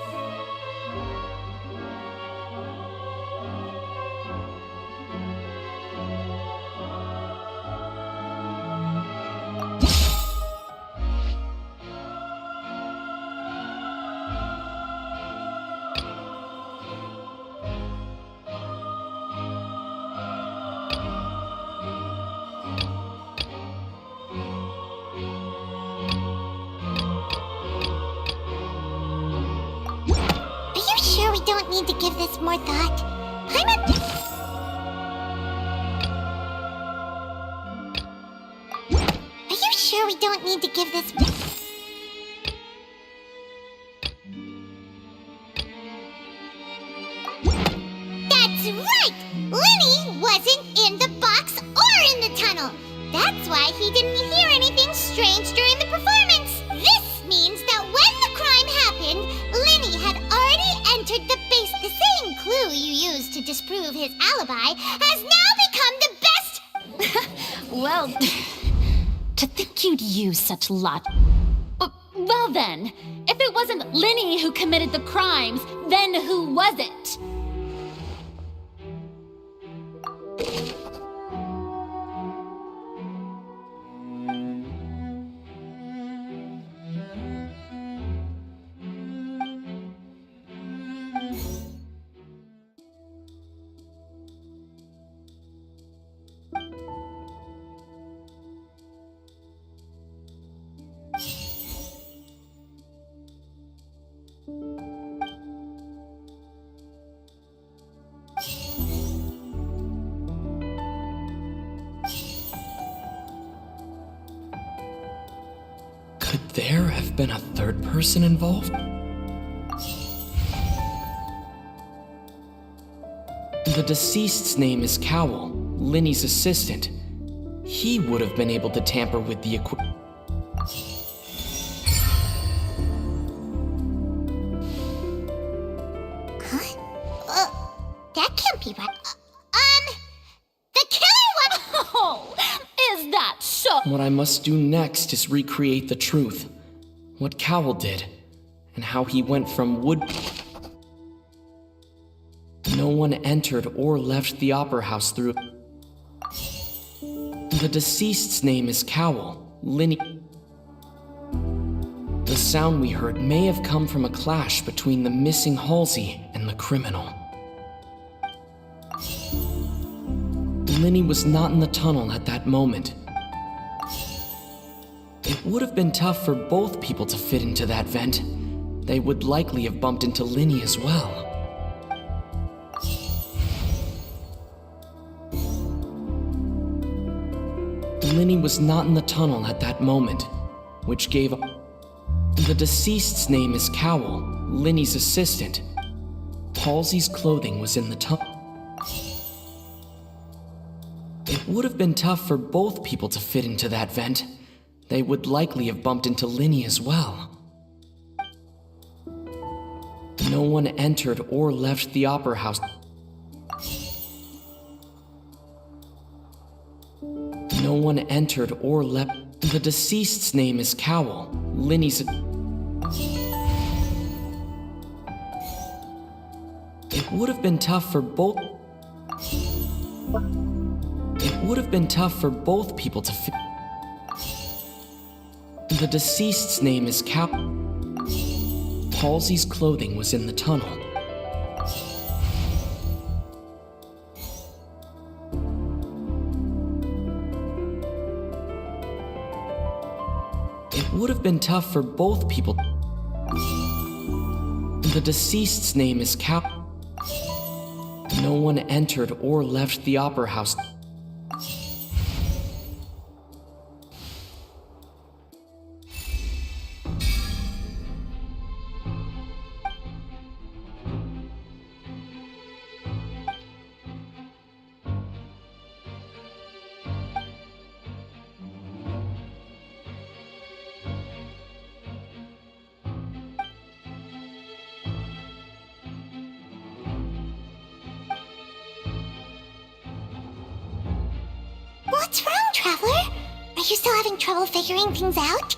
Don't need to give this more thought. Are you sure we don't need to give this... That's right! Linny wasn't in the box or in the tunnel. That's why he didn't hear anything strange during the performance. This means that when the crime happened, Linny had already entered the base. The same clue you used to disprove his alibi has now become the best... Well, to think you'd use such logic. Well then, if it wasn't Linny who committed the crimes, then who was it? Could there have been a third person involved? The deceased's name is Cowell, Linny's assistant. He would have been able to tamper with the equipment. That can't be right. The killer one... Oh, is that so? What I must do next is recreate the truth. What Cowell did, and how he went from wood... No one entered or left the opera house through. The deceased's name is Cowell, Linny. The sound we heard may have come from a clash between the missing Halsey and the criminal. Linny was not in the tunnel at that moment. It would have been tough for both people to fit into that vent. They would likely have bumped into Linny as well. Linny was not in the tunnel at that moment, which gave... The deceased's name is Cowell, Linny's assistant. Halsey's clothing was in the tunnel. It would have been tough for both people to fit into that vent. They would likely have bumped into Linny as well. No one entered or left the opera house. No one entered or left. The deceased's name is Cowell, Linny's... It would have been tough for both... It would have been tough for both people to fit... The deceased's name is Halsey's clothing was in the tunnel. It would have been tough for both people. The deceased's name is No one entered or left the opera house. What's wrong, Traveler? Are you still having trouble figuring things out?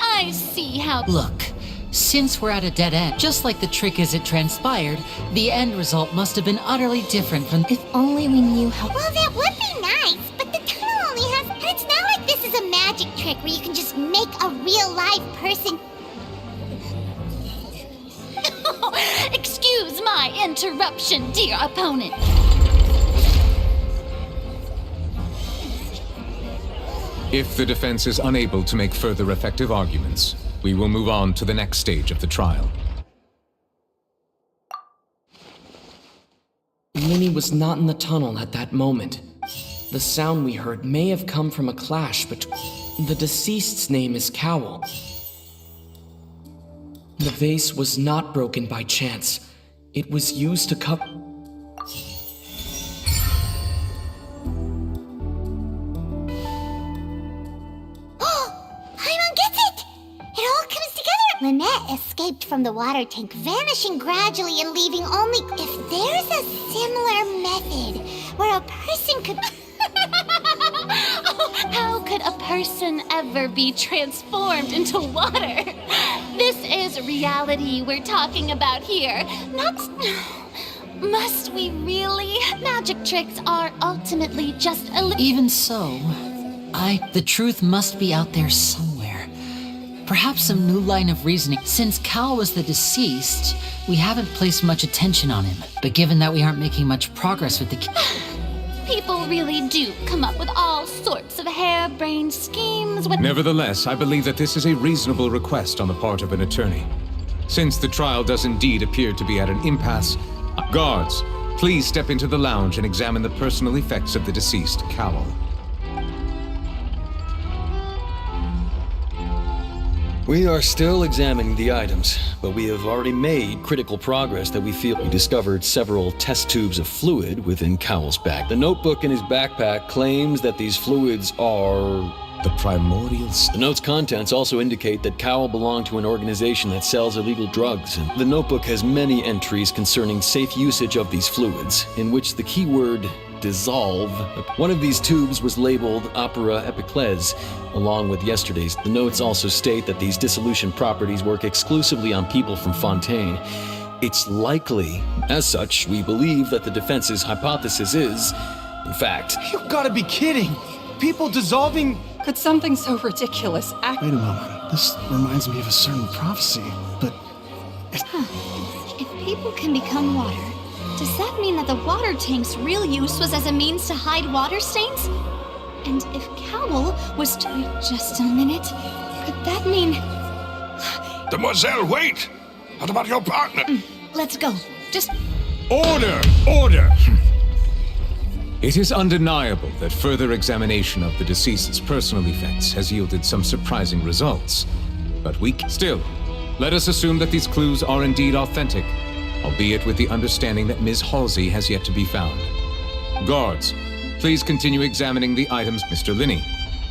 I see how... Look, since we're at a dead end, just like the trick as it transpired, the end result must have been utterly different from... If only we knew how... Well, that would be nice, but the tunnel only has... And it's not like this is a magic trick where you can just make a real live person... Excuse my interruption, dear opponent. If the defense is unable to make further effective arguments, we will move on to the next stage of the trial. Linny was not in the tunnel at that moment. The sound we heard may have come from a clash between... The deceased's name is Cowell. The vase was not broken by chance. It was used to cover... Lynette escaped from the water tank, vanishing gradually and leaving only... If there's a similar method where a person could... How could a person ever be transformed into water? This is reality we're talking about here, not... Must we really? Magic tricks are ultimately just Even so, the truth must be out there somewhere. Perhaps some new line of reasoning. Since Cal was the deceased, we haven't placed much attention on him. But given that we aren't making much progress with the... People really do come up with all sorts of harebrained schemes with... Nevertheless, I believe that this is a reasonable request on the part of an attorney. Since the trial does indeed appear to be at an impasse, guards, please step into the lounge and examine the personal effects of the deceased, Cowell. We are still examining the items, but we have already made critical progress that we feel. We discovered several test tubes of fluid within Cowell's bag. The notebook in his backpack claims that these fluids are... the primordials. The note's contents also indicate that Cowell belonged to an organization that sells illegal drugs, and the notebook has many entries concerning safe usage of these fluids, in which the keyword dissolve. One of these tubes was labeled Opera Epiclese, along with yesterday's. The notes also state that these dissolution properties work exclusively on people from Fontaine. It's likely. As such, we believe that the defense's hypothesis is, in fact... You gotta be kidding! People dissolving... Could something so ridiculous act... Wait a moment. This reminds me of a certain prophecy, but... If people can become water, does that mean that the water tank's real use was as a means to hide water stains? And if Cowl was to... Wait just a minute. Could that mean... Demoiselle, wait! What about your partner? Let's go. Just... Order! Order! It is undeniable that further examination of the deceased's personal effects has yielded some surprising results. But still, let us assume that these clues are indeed authentic, albeit with the understanding that Ms. Halsey has yet to be found. Guards, please continue examining the items. Mr. Linney,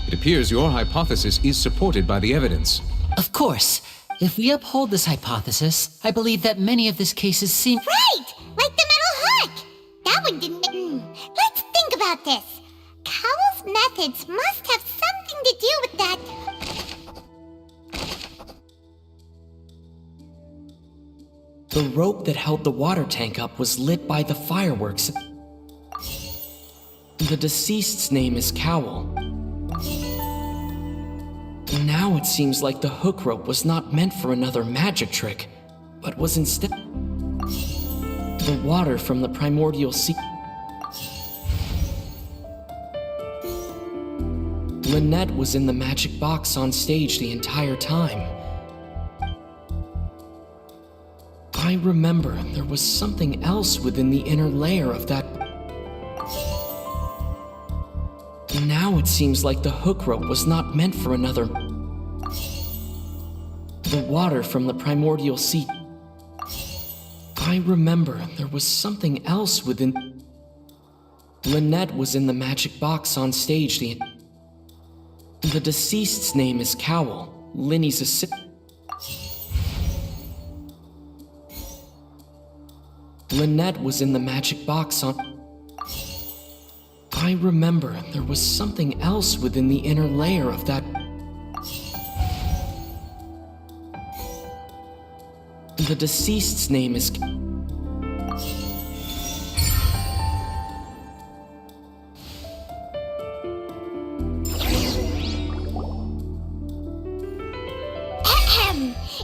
it appears your hypothesis is supported by the evidence. Of course. If we uphold this hypothesis, I believe that many of these cases seem... Right! Like the metal hook! That one didn't... Let's think about this. Cowell's methods must have something to do with that... The rope that held the water tank up was lit by the fireworks. The deceased's name is Cowell. Now it seems like the hook rope was not meant for another magic trick, but was instead the water from the primordial sea. Lynette was in the magic box on stage the entire time. I remember there was something else within the inner layer of that. Now it seems like the hook rope was not meant for another. The water from the primordial sea. I remember there was something else within. Lynette was in the magic box on stage the deceased's name is Cowell, Linny's assistant. Lynette was in the magic box on... I remember there was something else within the inner layer of that... The deceased's name is...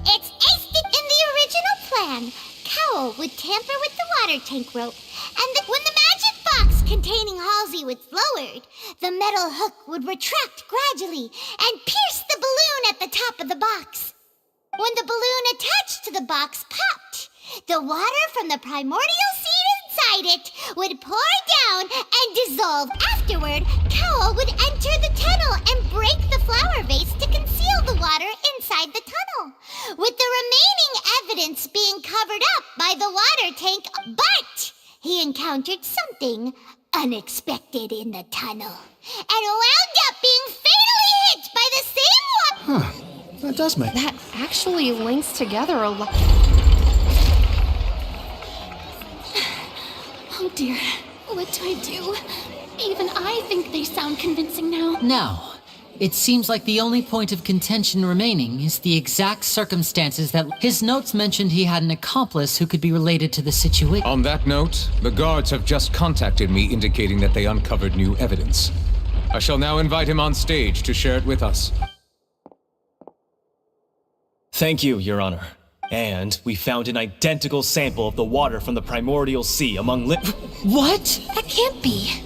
It's aced it in the original plan. Cowell would tamper with the water tank rope, and when the magic box containing Halsey was lowered, the metal hook would retract gradually and pierce the balloon at the top of the box. When the balloon attached to the box popped, the water from the primordial seed inside it would pour down and dissolve. Afterward, Cowell would enter the tunnel and break the flower vase to conceal the water inside the tunnel, with the remaining evidence being covered up by the water tank. But he encountered something unexpected in the tunnel and wound up being fatally hit by the same water. Huh. That does make... That actually links together a lot. Oh dear, what do I do? Even I think they sound convincing now. Now, it seems like the only point of contention remaining is the exact circumstances that... His notes mentioned he had an accomplice who could be related to the situation. On that note, the guards have just contacted me indicating that they uncovered new evidence. I shall now invite him on stage to share it with us. Thank you, Your Honor. And we found an identical sample of the water from the primordial sea among What? That can't be.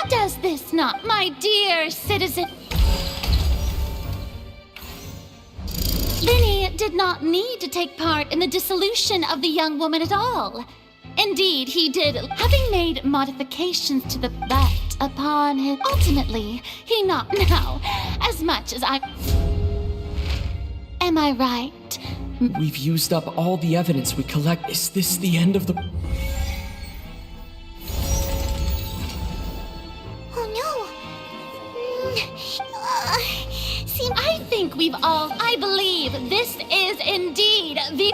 Does this not, my dear citizen? Linny did not need to take part in the dissolution of the young woman at all. Indeed, he did, having made modifications to the bat upon his... Ultimately, he not now, as much as I... Am I right? We've used up all the evidence we collect. Is this the end of the... Oh no! See, I think we've all... I believe this is indeed the...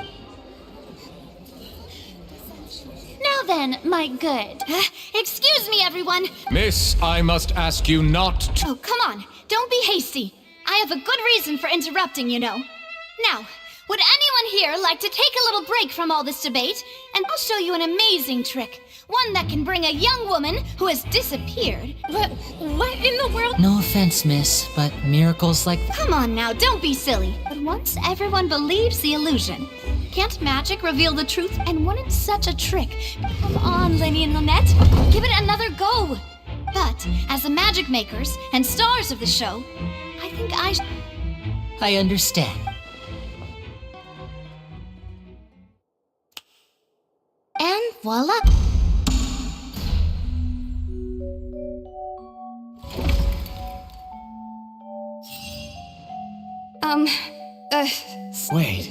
Now then, my good. Excuse me, everyone. Miss, I must ask you not to... Oh, come on. Don't be hasty. I have a good reason for interrupting, you know. Now, Would anyone here like to take a little break from all this debate? And I'll show you an amazing trick. One that can bring a young woman who has disappeared. What in the world? No offense, miss, but miracles like... Come on now, don't be silly. But once everyone believes the illusion, can't magic reveal the truth? And wouldn't such a trick? Come on, Lenny and Lynette, give it another go. But as the magic makers and stars of the show, I think I understand. And voila! Wait,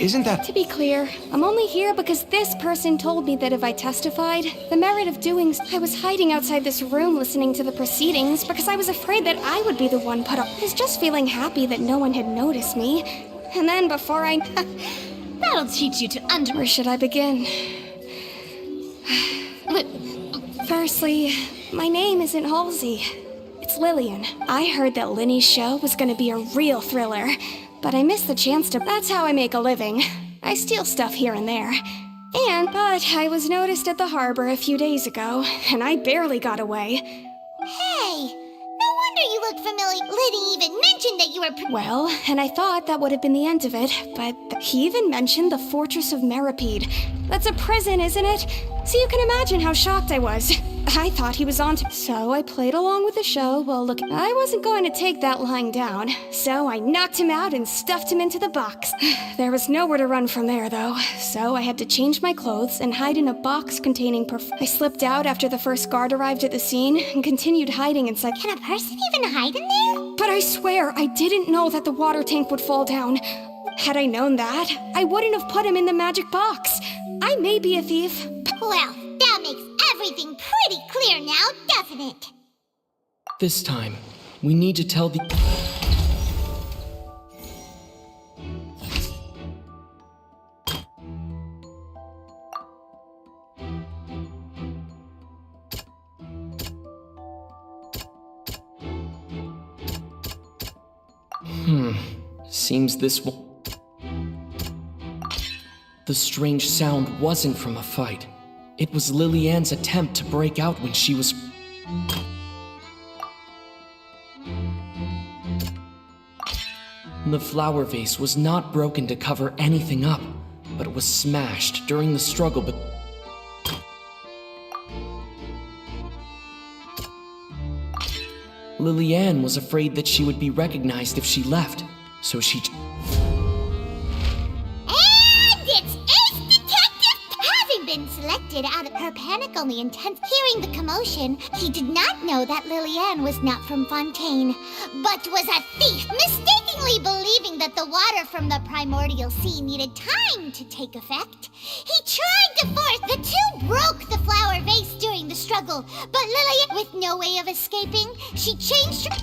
isn't that... To be clear, I'm only here because this person told me that if I testified, the merit of doing so, I was hiding outside this room listening to the proceedings because I was afraid that I would be the one put up. I was just feeling happy that no one had noticed me. And then before I... That'll teach you to Where should I begin? Firstly, my name isn't Halsey. It's Lillian. I heard that Linny's show was gonna be a real thriller, but I missed the chance to. That's how I make a living. I steal stuff here and there. But I was noticed at the harbor a few days ago, and I barely got away. Hey, no wonder you look familiar. Liddy even mentioned that you were... Well, and I thought that would have been the end of it, but he even mentioned the Fortress of Meripede. That's a prison, isn't it? So you can imagine how shocked I was. I thought he was on to... So I played along with the show. Well, look, I wasn't going to take that lying down. So I knocked him out and stuffed him into the box. There was nowhere to run from there, though. So I had to change my clothes and hide in a box containing I slipped out after the first guard arrived at the scene and continued hiding inside... Can a person even hide in there? But I swear, I didn't know that the water tank would fall down. Had I known that, I wouldn't have put him in the magic box. I may be a thief. Well, that makes everything pretty clear now, doesn't it? This time, we need to tell the... Seems this one... The strange sound wasn't from a fight. It was Lily-Ann's attempt to break out when she was... The flower vase was not broken to cover anything up, but it was smashed during the struggle but... Lily-Ann was afraid that she would be recognized if she left, so she... Selected out of her panic only intense. Hearing the commotion, he did not know that Lily-Ann was not from Fontaine, but was a thief, mistakenly believing that the water from the primordial sea needed time to take effect. He tried to force. The two broke the flower vase during the struggle, but Lily-Ann, with no way of escaping, she changed her...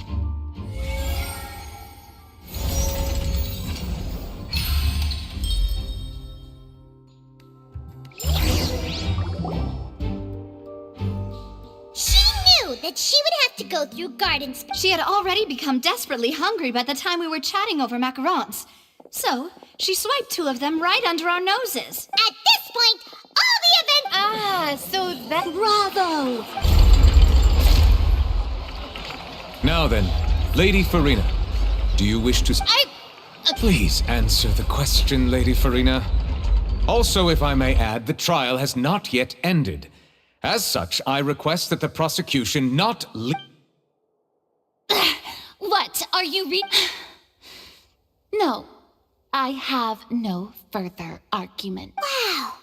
that she would have to go through gardens. She had already become desperately hungry by the time we were chatting over macarons. So, she swiped two of them right under our noses. At this point, all the events... Ah, so that... Bravo! Now then, Lady Farina, do you wish to... Please answer the question, Lady Farina. Also, if I may add, the trial has not yet ended. As such, I request that the prosecution not What, are you No, I have no further argument. Wow,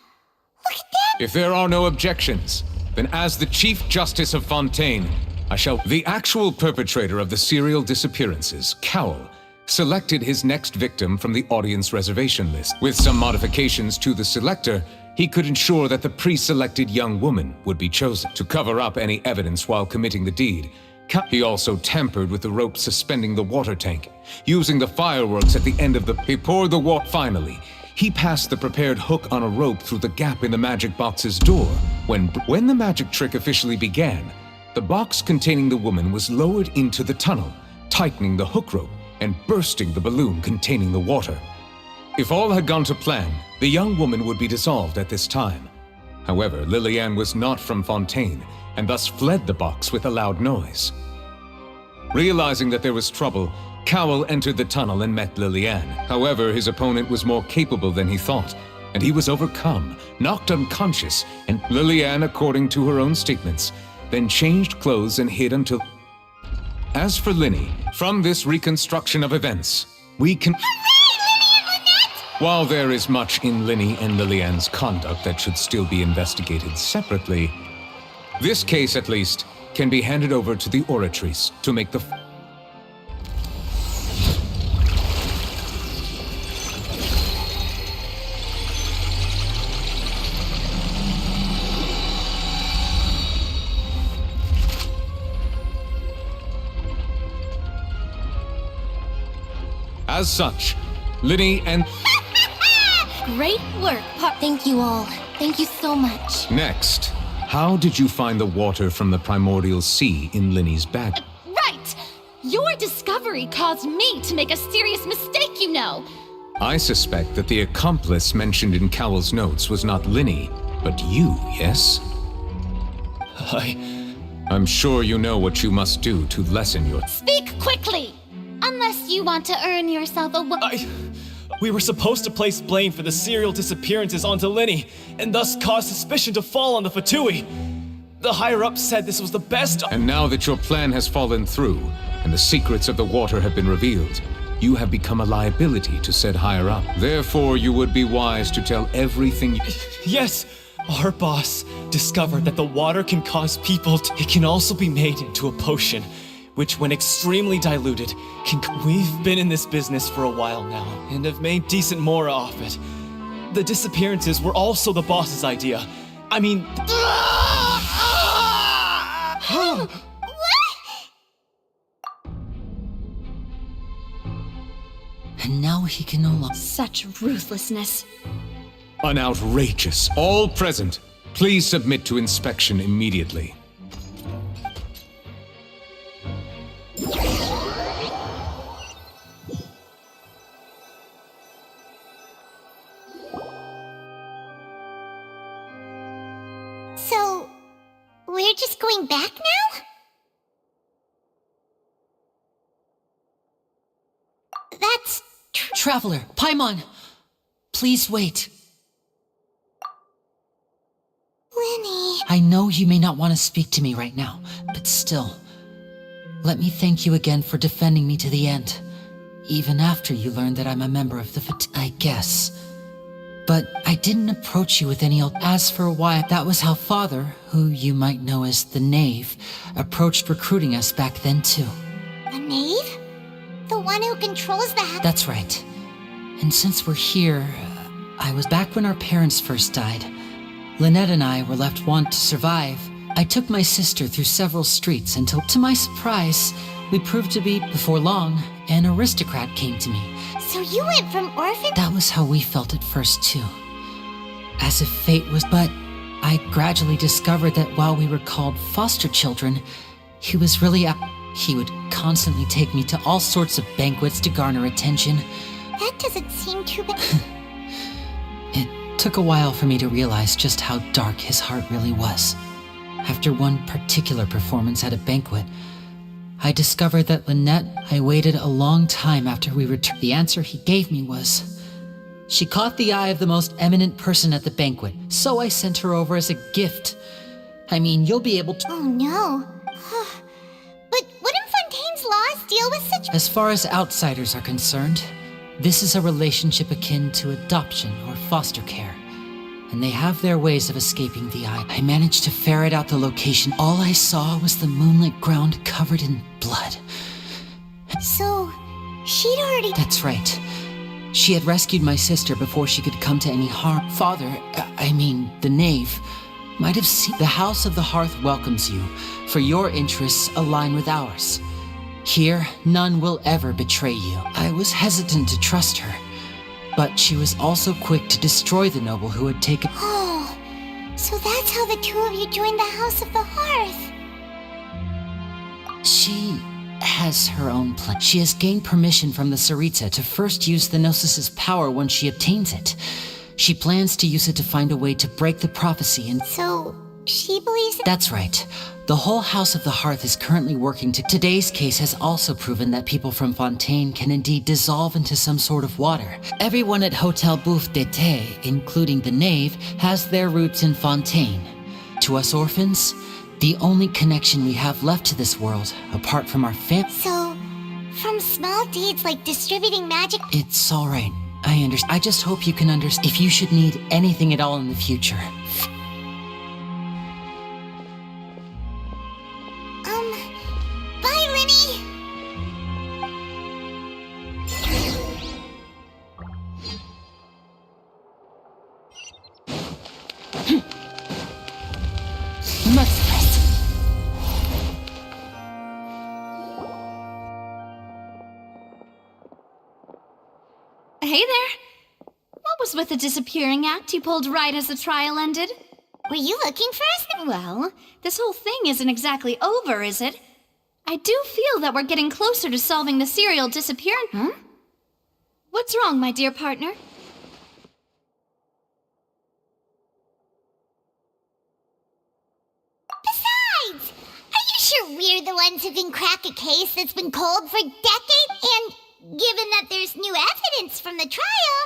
look at that! If there are no objections, then as the Chief Justice of Fontaine, I shall... The actual perpetrator of the serial disappearances, Cowell, selected his next victim from the audience reservation list. With some modifications to the selector, he could ensure that the pre-selected young woman would be chosen to cover up any evidence while committing the deed. He also tampered with the rope suspending the water tank. Using the fireworks at the end of he poured the water. Finally, he passed the prepared hook on a rope through the gap in the magic box's door. When the magic trick officially began, the box containing the woman was lowered into the tunnel, tightening the hook rope and bursting the balloon containing the water. If all had gone to plan, the young woman would be dissolved at this time. However, Lillian was not from Fontaine, and thus fled the box with a loud noise. Realizing that there was trouble, Cowell entered the tunnel and met Lillian. However, his opponent was more capable than he thought, and he was overcome, knocked unconscious, and Lillian, according to her own statements, then changed clothes and hid until... As for Linny, from this reconstruction of events, we can... While there is much in Linny and Lillian's conduct that should still be investigated separately, this case, at least, can be handed over to the Oratrice to make the... As such, Linny and... Great work, Thank you all. Thank you so much. Next, how did you find the water from the primordial sea in Linny's bag? Right! Your discovery caused me to make a serious mistake, you know! I suspect that the accomplice mentioned in Cowell's notes was not Linny, but you, yes? I'm sure you know what you must do to lessen your... Speak quickly! Unless you want to earn yourself a... We were supposed to place blame for the serial disappearances onto Linny, and thus cause suspicion to fall on the Fatui. The higher-ups said this was the best... And now that your plan has fallen through, and the secrets of the water have been revealed, you have become a liability to said higher-up. Therefore, you would be wise to tell everything... Yes! Our boss discovered that the water can cause people to... It can also be made into a potion, which when extremely diluted can... We've been in this business for a while now, and have made decent more off it. The disappearances were also the boss's idea. I mean... And now he can no longer... Such ruthlessness. An outrageous. All present, please submit to inspection immediately. So, we're just going back now? That's... Traveler, Paimon! Please wait. Linny... I know you may not want to speak to me right now, but still. Let me thank you again for defending me to the end. Even after you learned that I'm a member of the I guess. But I didn't approach you with any... As for why, that was how Father, who you might know as the Knave, approached recruiting us back then too. The Knave? The one who controls the... That's right. And since we're here, I was back when our parents first died. Lynette and I were left one to survive. I took my sister through several streets until, to my surprise, we proved to be, before long, an aristocrat came to me. So you went from orphan... That was how we felt at first, too. As if fate was... But I gradually discovered that while we were called foster children, he was really He would constantly take me to all sorts of banquets to garner attention. That doesn't seem too bad. It took a while for me to realize just how dark his heart really was. After one particular performance at a banquet, I discovered that Lynette, I waited a long time after we returned. The answer he gave me was, she caught the eye of the most eminent person at the banquet, so I sent her over as a gift. I mean, you'll be able to... Oh no. But wouldn't Fontaine's laws deal with such... As far as outsiders are concerned, this is a relationship akin to adoption or foster care. And they have their ways of escaping the eye. I managed to ferret out the location. All I saw was the moonlit ground covered in blood. So, she'd already... That's right. She had rescued my sister before she could come to any harm. Father, the Knave, might have seen... The House of the Hearth welcomes you, for your interests align with ours. Here, none will ever betray you. I was hesitant to trust her, but she was also quick to destroy the noble who had taken... Oh, so that's how the two of you joined the House of the Hearth. She has her own plan. She has gained permission from the Tsaritsa to first use the Gnosis's power when she obtains it. She plans to use it to find a way to break the prophecy and— So, she believes in— That's right. The whole House of the Hearth is currently working to— Today's case has also proven that people from Fontaine can indeed dissolve into some sort of water. Everyone at Hotel Bouffe d'été, including the knave, has their roots in Fontaine. To us orphans, the only connection we have left to this world, apart from our So, from small deeds like distributing magic— It's alright. I understand. I just hope you can understand if you should need anything at all in the future. Bye, Linny! Hey there. What was with the disappearing act you pulled right as the trial ended? Were you looking for us? Well, this whole thing isn't exactly over, is it? I do feel that we're getting closer to solving the serial disappearance. Huh? What's wrong, my dear partner? Besides, are you sure we're the ones who can crack a case that's been cold for decades? And given that there's new evidence from the trial,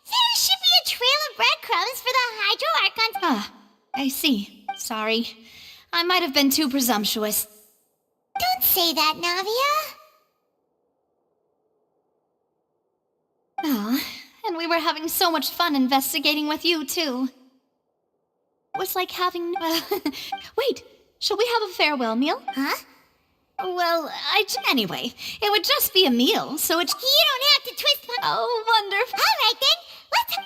there should be a trail of breadcrumbs for the Hydro Archons. Ah, I see. Sorry. I might have been too presumptuous. Don't say that, Navia. Oh, and we were having so much fun investigating with you, too. It was like having... Wait, shall we have a farewell meal? Huh? Well, anyway, it would just be a meal, so it's... You don't have to twist... Oh, wonderful. All right, then. Let's...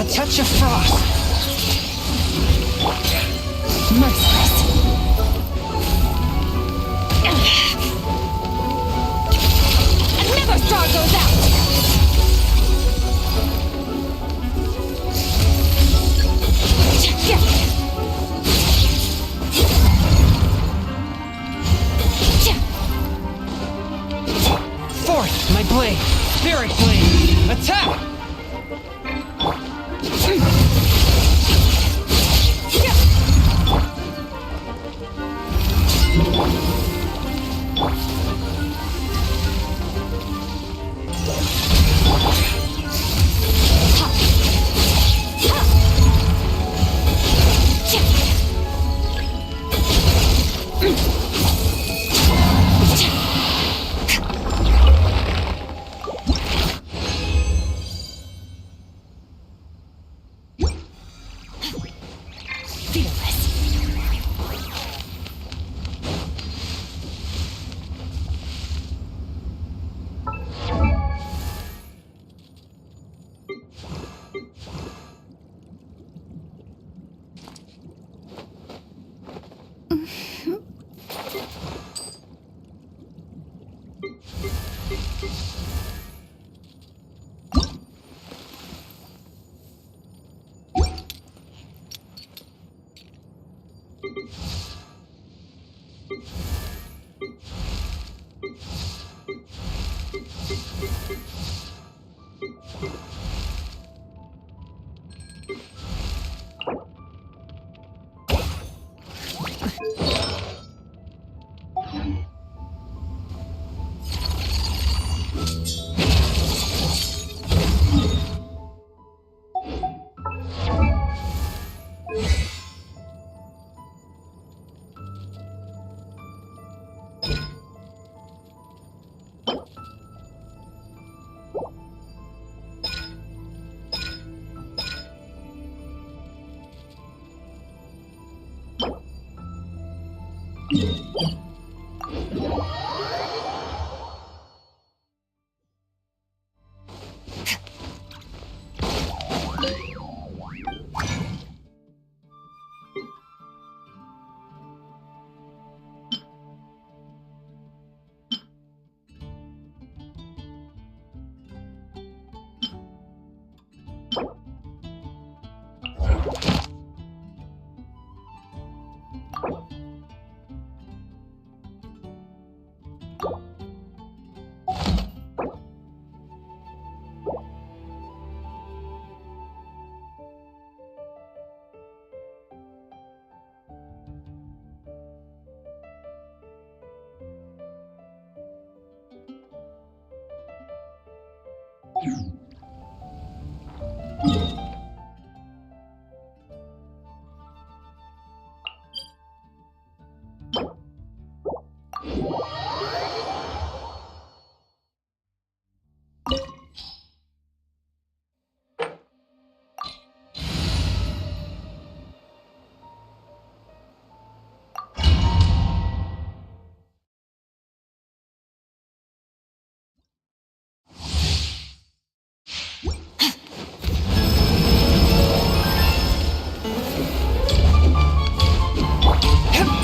A touch of frost. Merciless. Another star goes out! Forth, my blade. Spirit blade. Attack!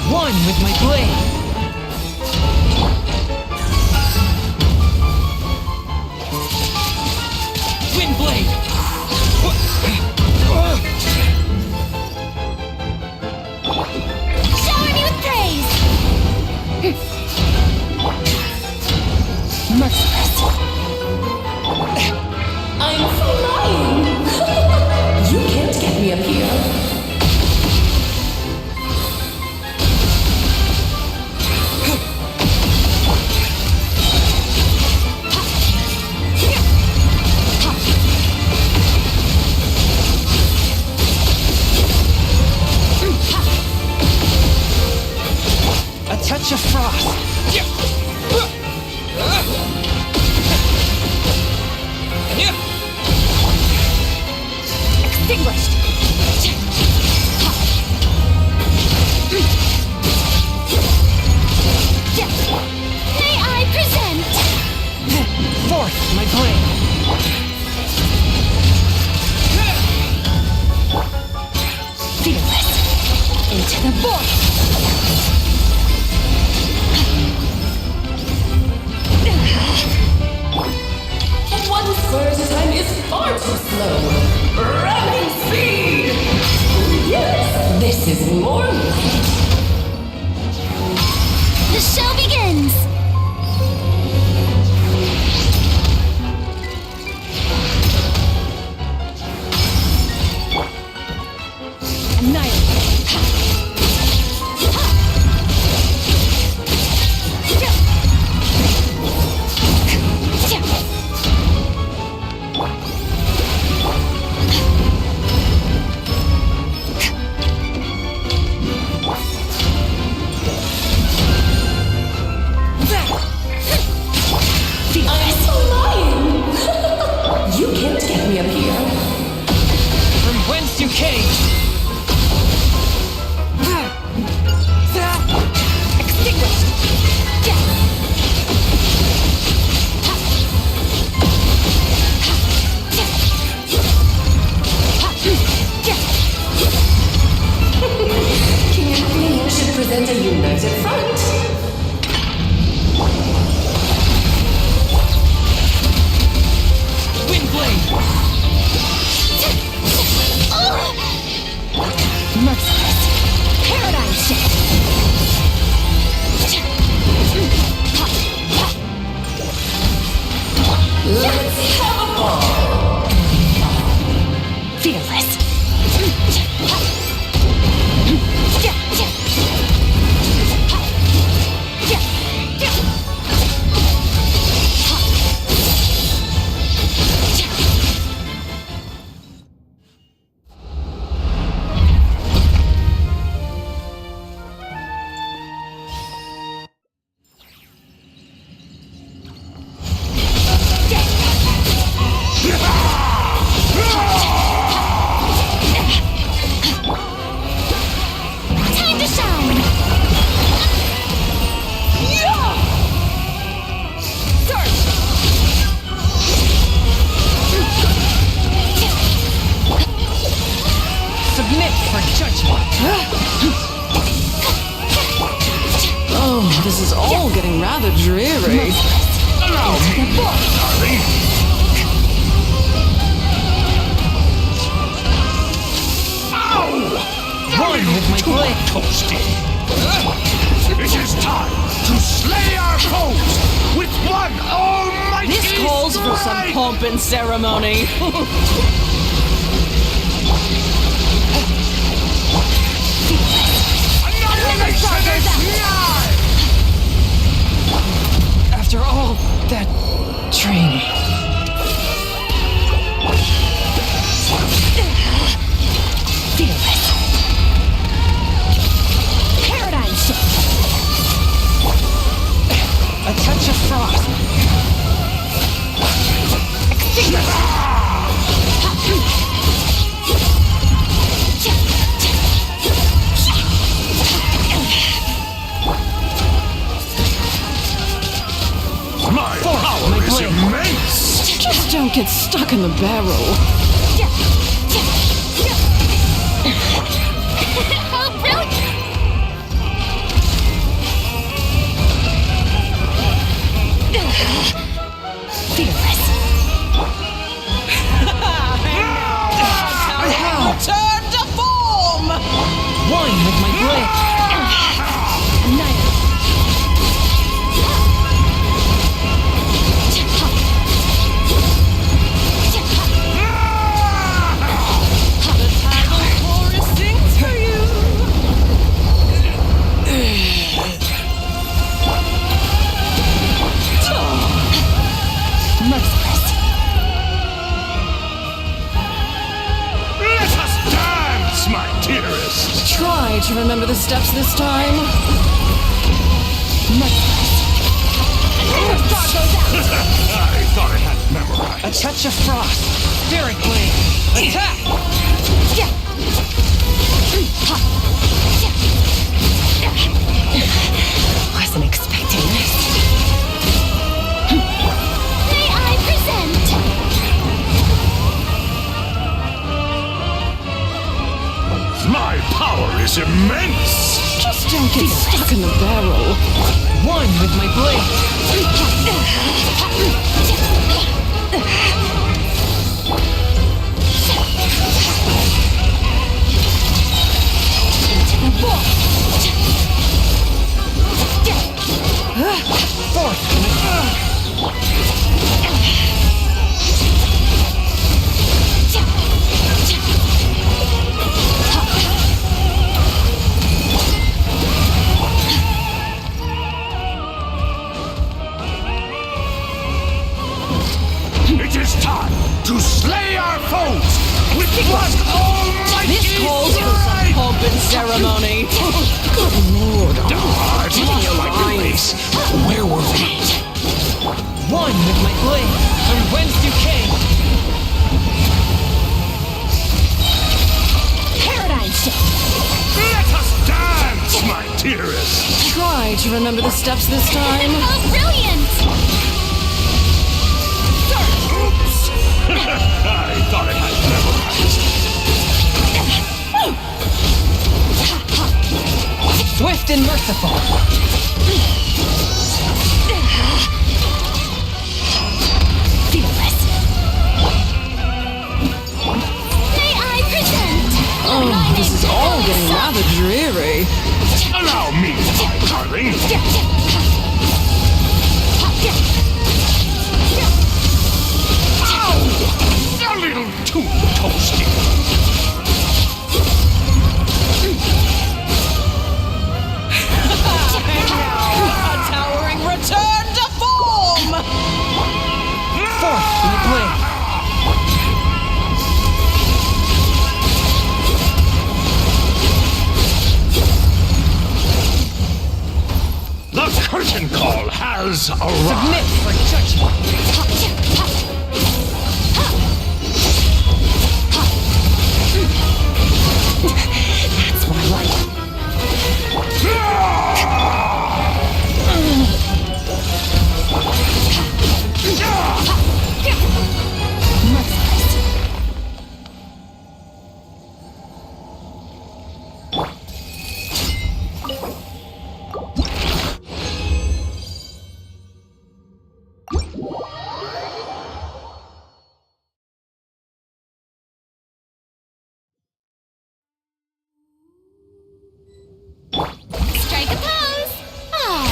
One with my blade. Wind blade. Shower me with praise! Merciless. I'm flying! You can't get me up here. A touch of frost. Extinguished. May I present? Forth, my blade. can't get me up here. From whence you came! Extinguished! King and Queen should present a united front. Windblade! Merciless. Paradigm shift. Let's have a ball. Fearless. Time to shine. Submit for judgment! Oh, this is all getting rather dreary. Allow me, darling. One with my blade! Toasty. It is time to slay our foes with one almighty This calls for some strike! pomp and ceremony. Annihilation is nigh! After all that training. Fearless. Paradigm shift. A touch of frost. My power is immense! Just don't get stuck in the barrel. Oh, brilliant! Fearless. Return to form! One with my blade. Merciless. Let us dance, my dearest! Try to remember the steps this time. Merciless. I thought I had memorized. A touch of frost. Spirit blade. Attack! Wasn't expecting this. May I present? My power is immense! Just don't get stuck in the barrel. One with my blade. It is time to slay our foes with one almighty This calls for some strike! pomp and ceremony. Good lord. I thought you like your race. Where were we? One with my blade. From whence you came. to remember the steps this time. Oh, brilliant! I thought it had memorized. Swift and merciful. Fearless. May I present? Oh, this is all getting rather dreary. Allow me, my darling. Ow! A little too toasty. A towering return to form! Forth, my blade. The curtain call has arrived. Submit for judgment. That's what I like. Strike a pose! Ah.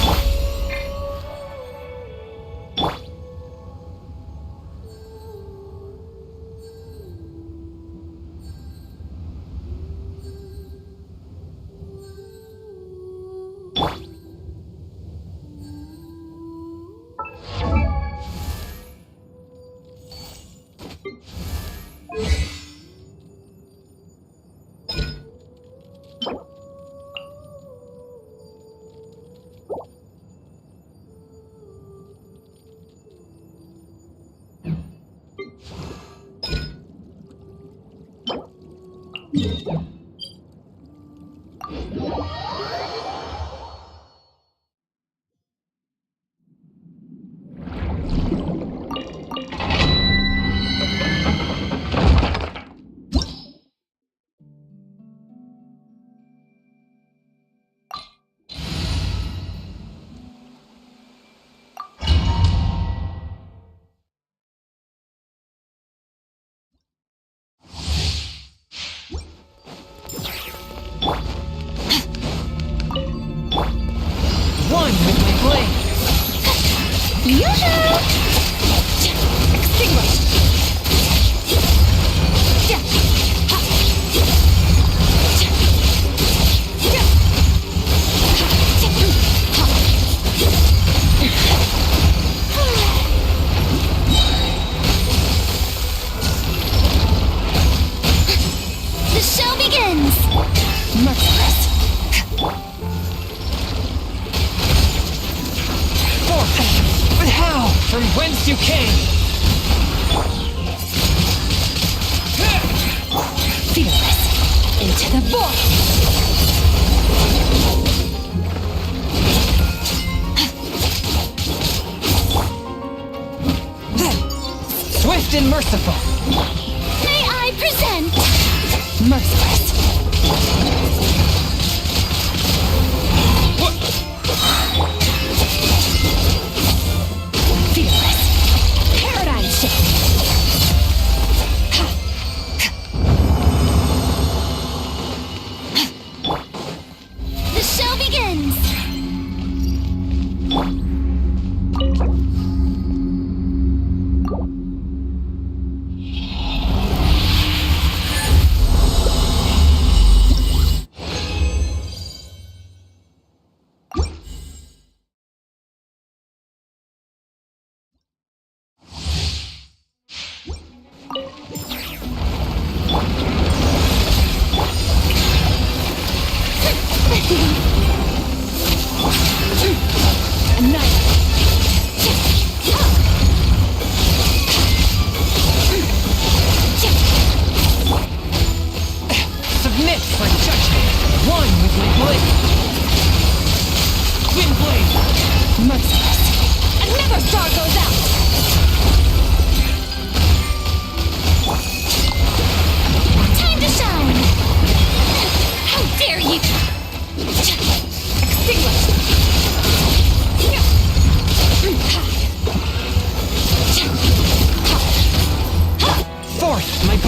One with my blade. Yoo-hoo! Extinguish! The show begins! Merciless. Forth with how from whence you came. Fearless. Into the void. Swift and merciful. May I present? Merciless. Fearless. Paradigm shift. The show begins.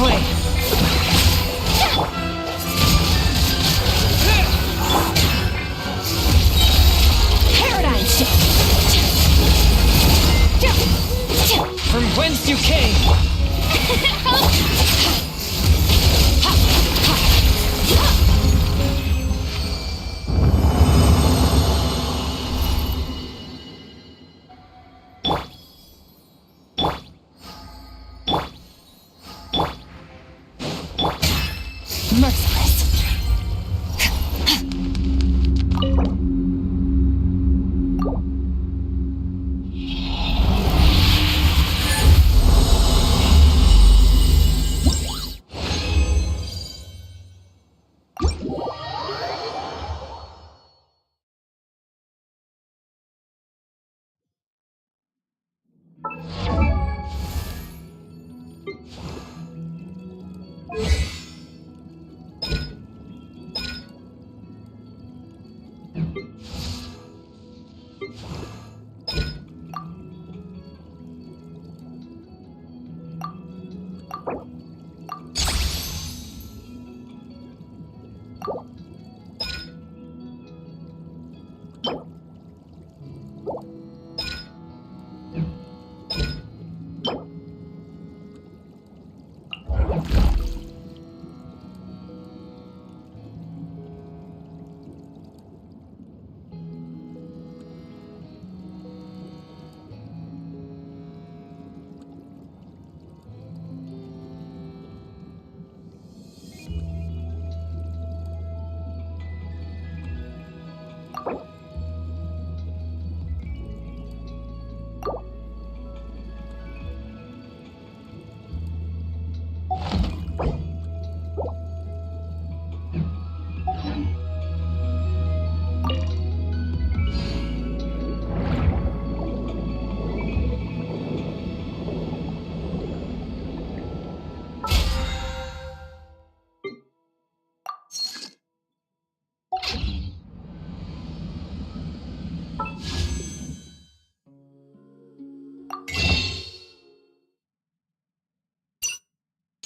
way. Paradigm shift. From whence you came. Merciless.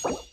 You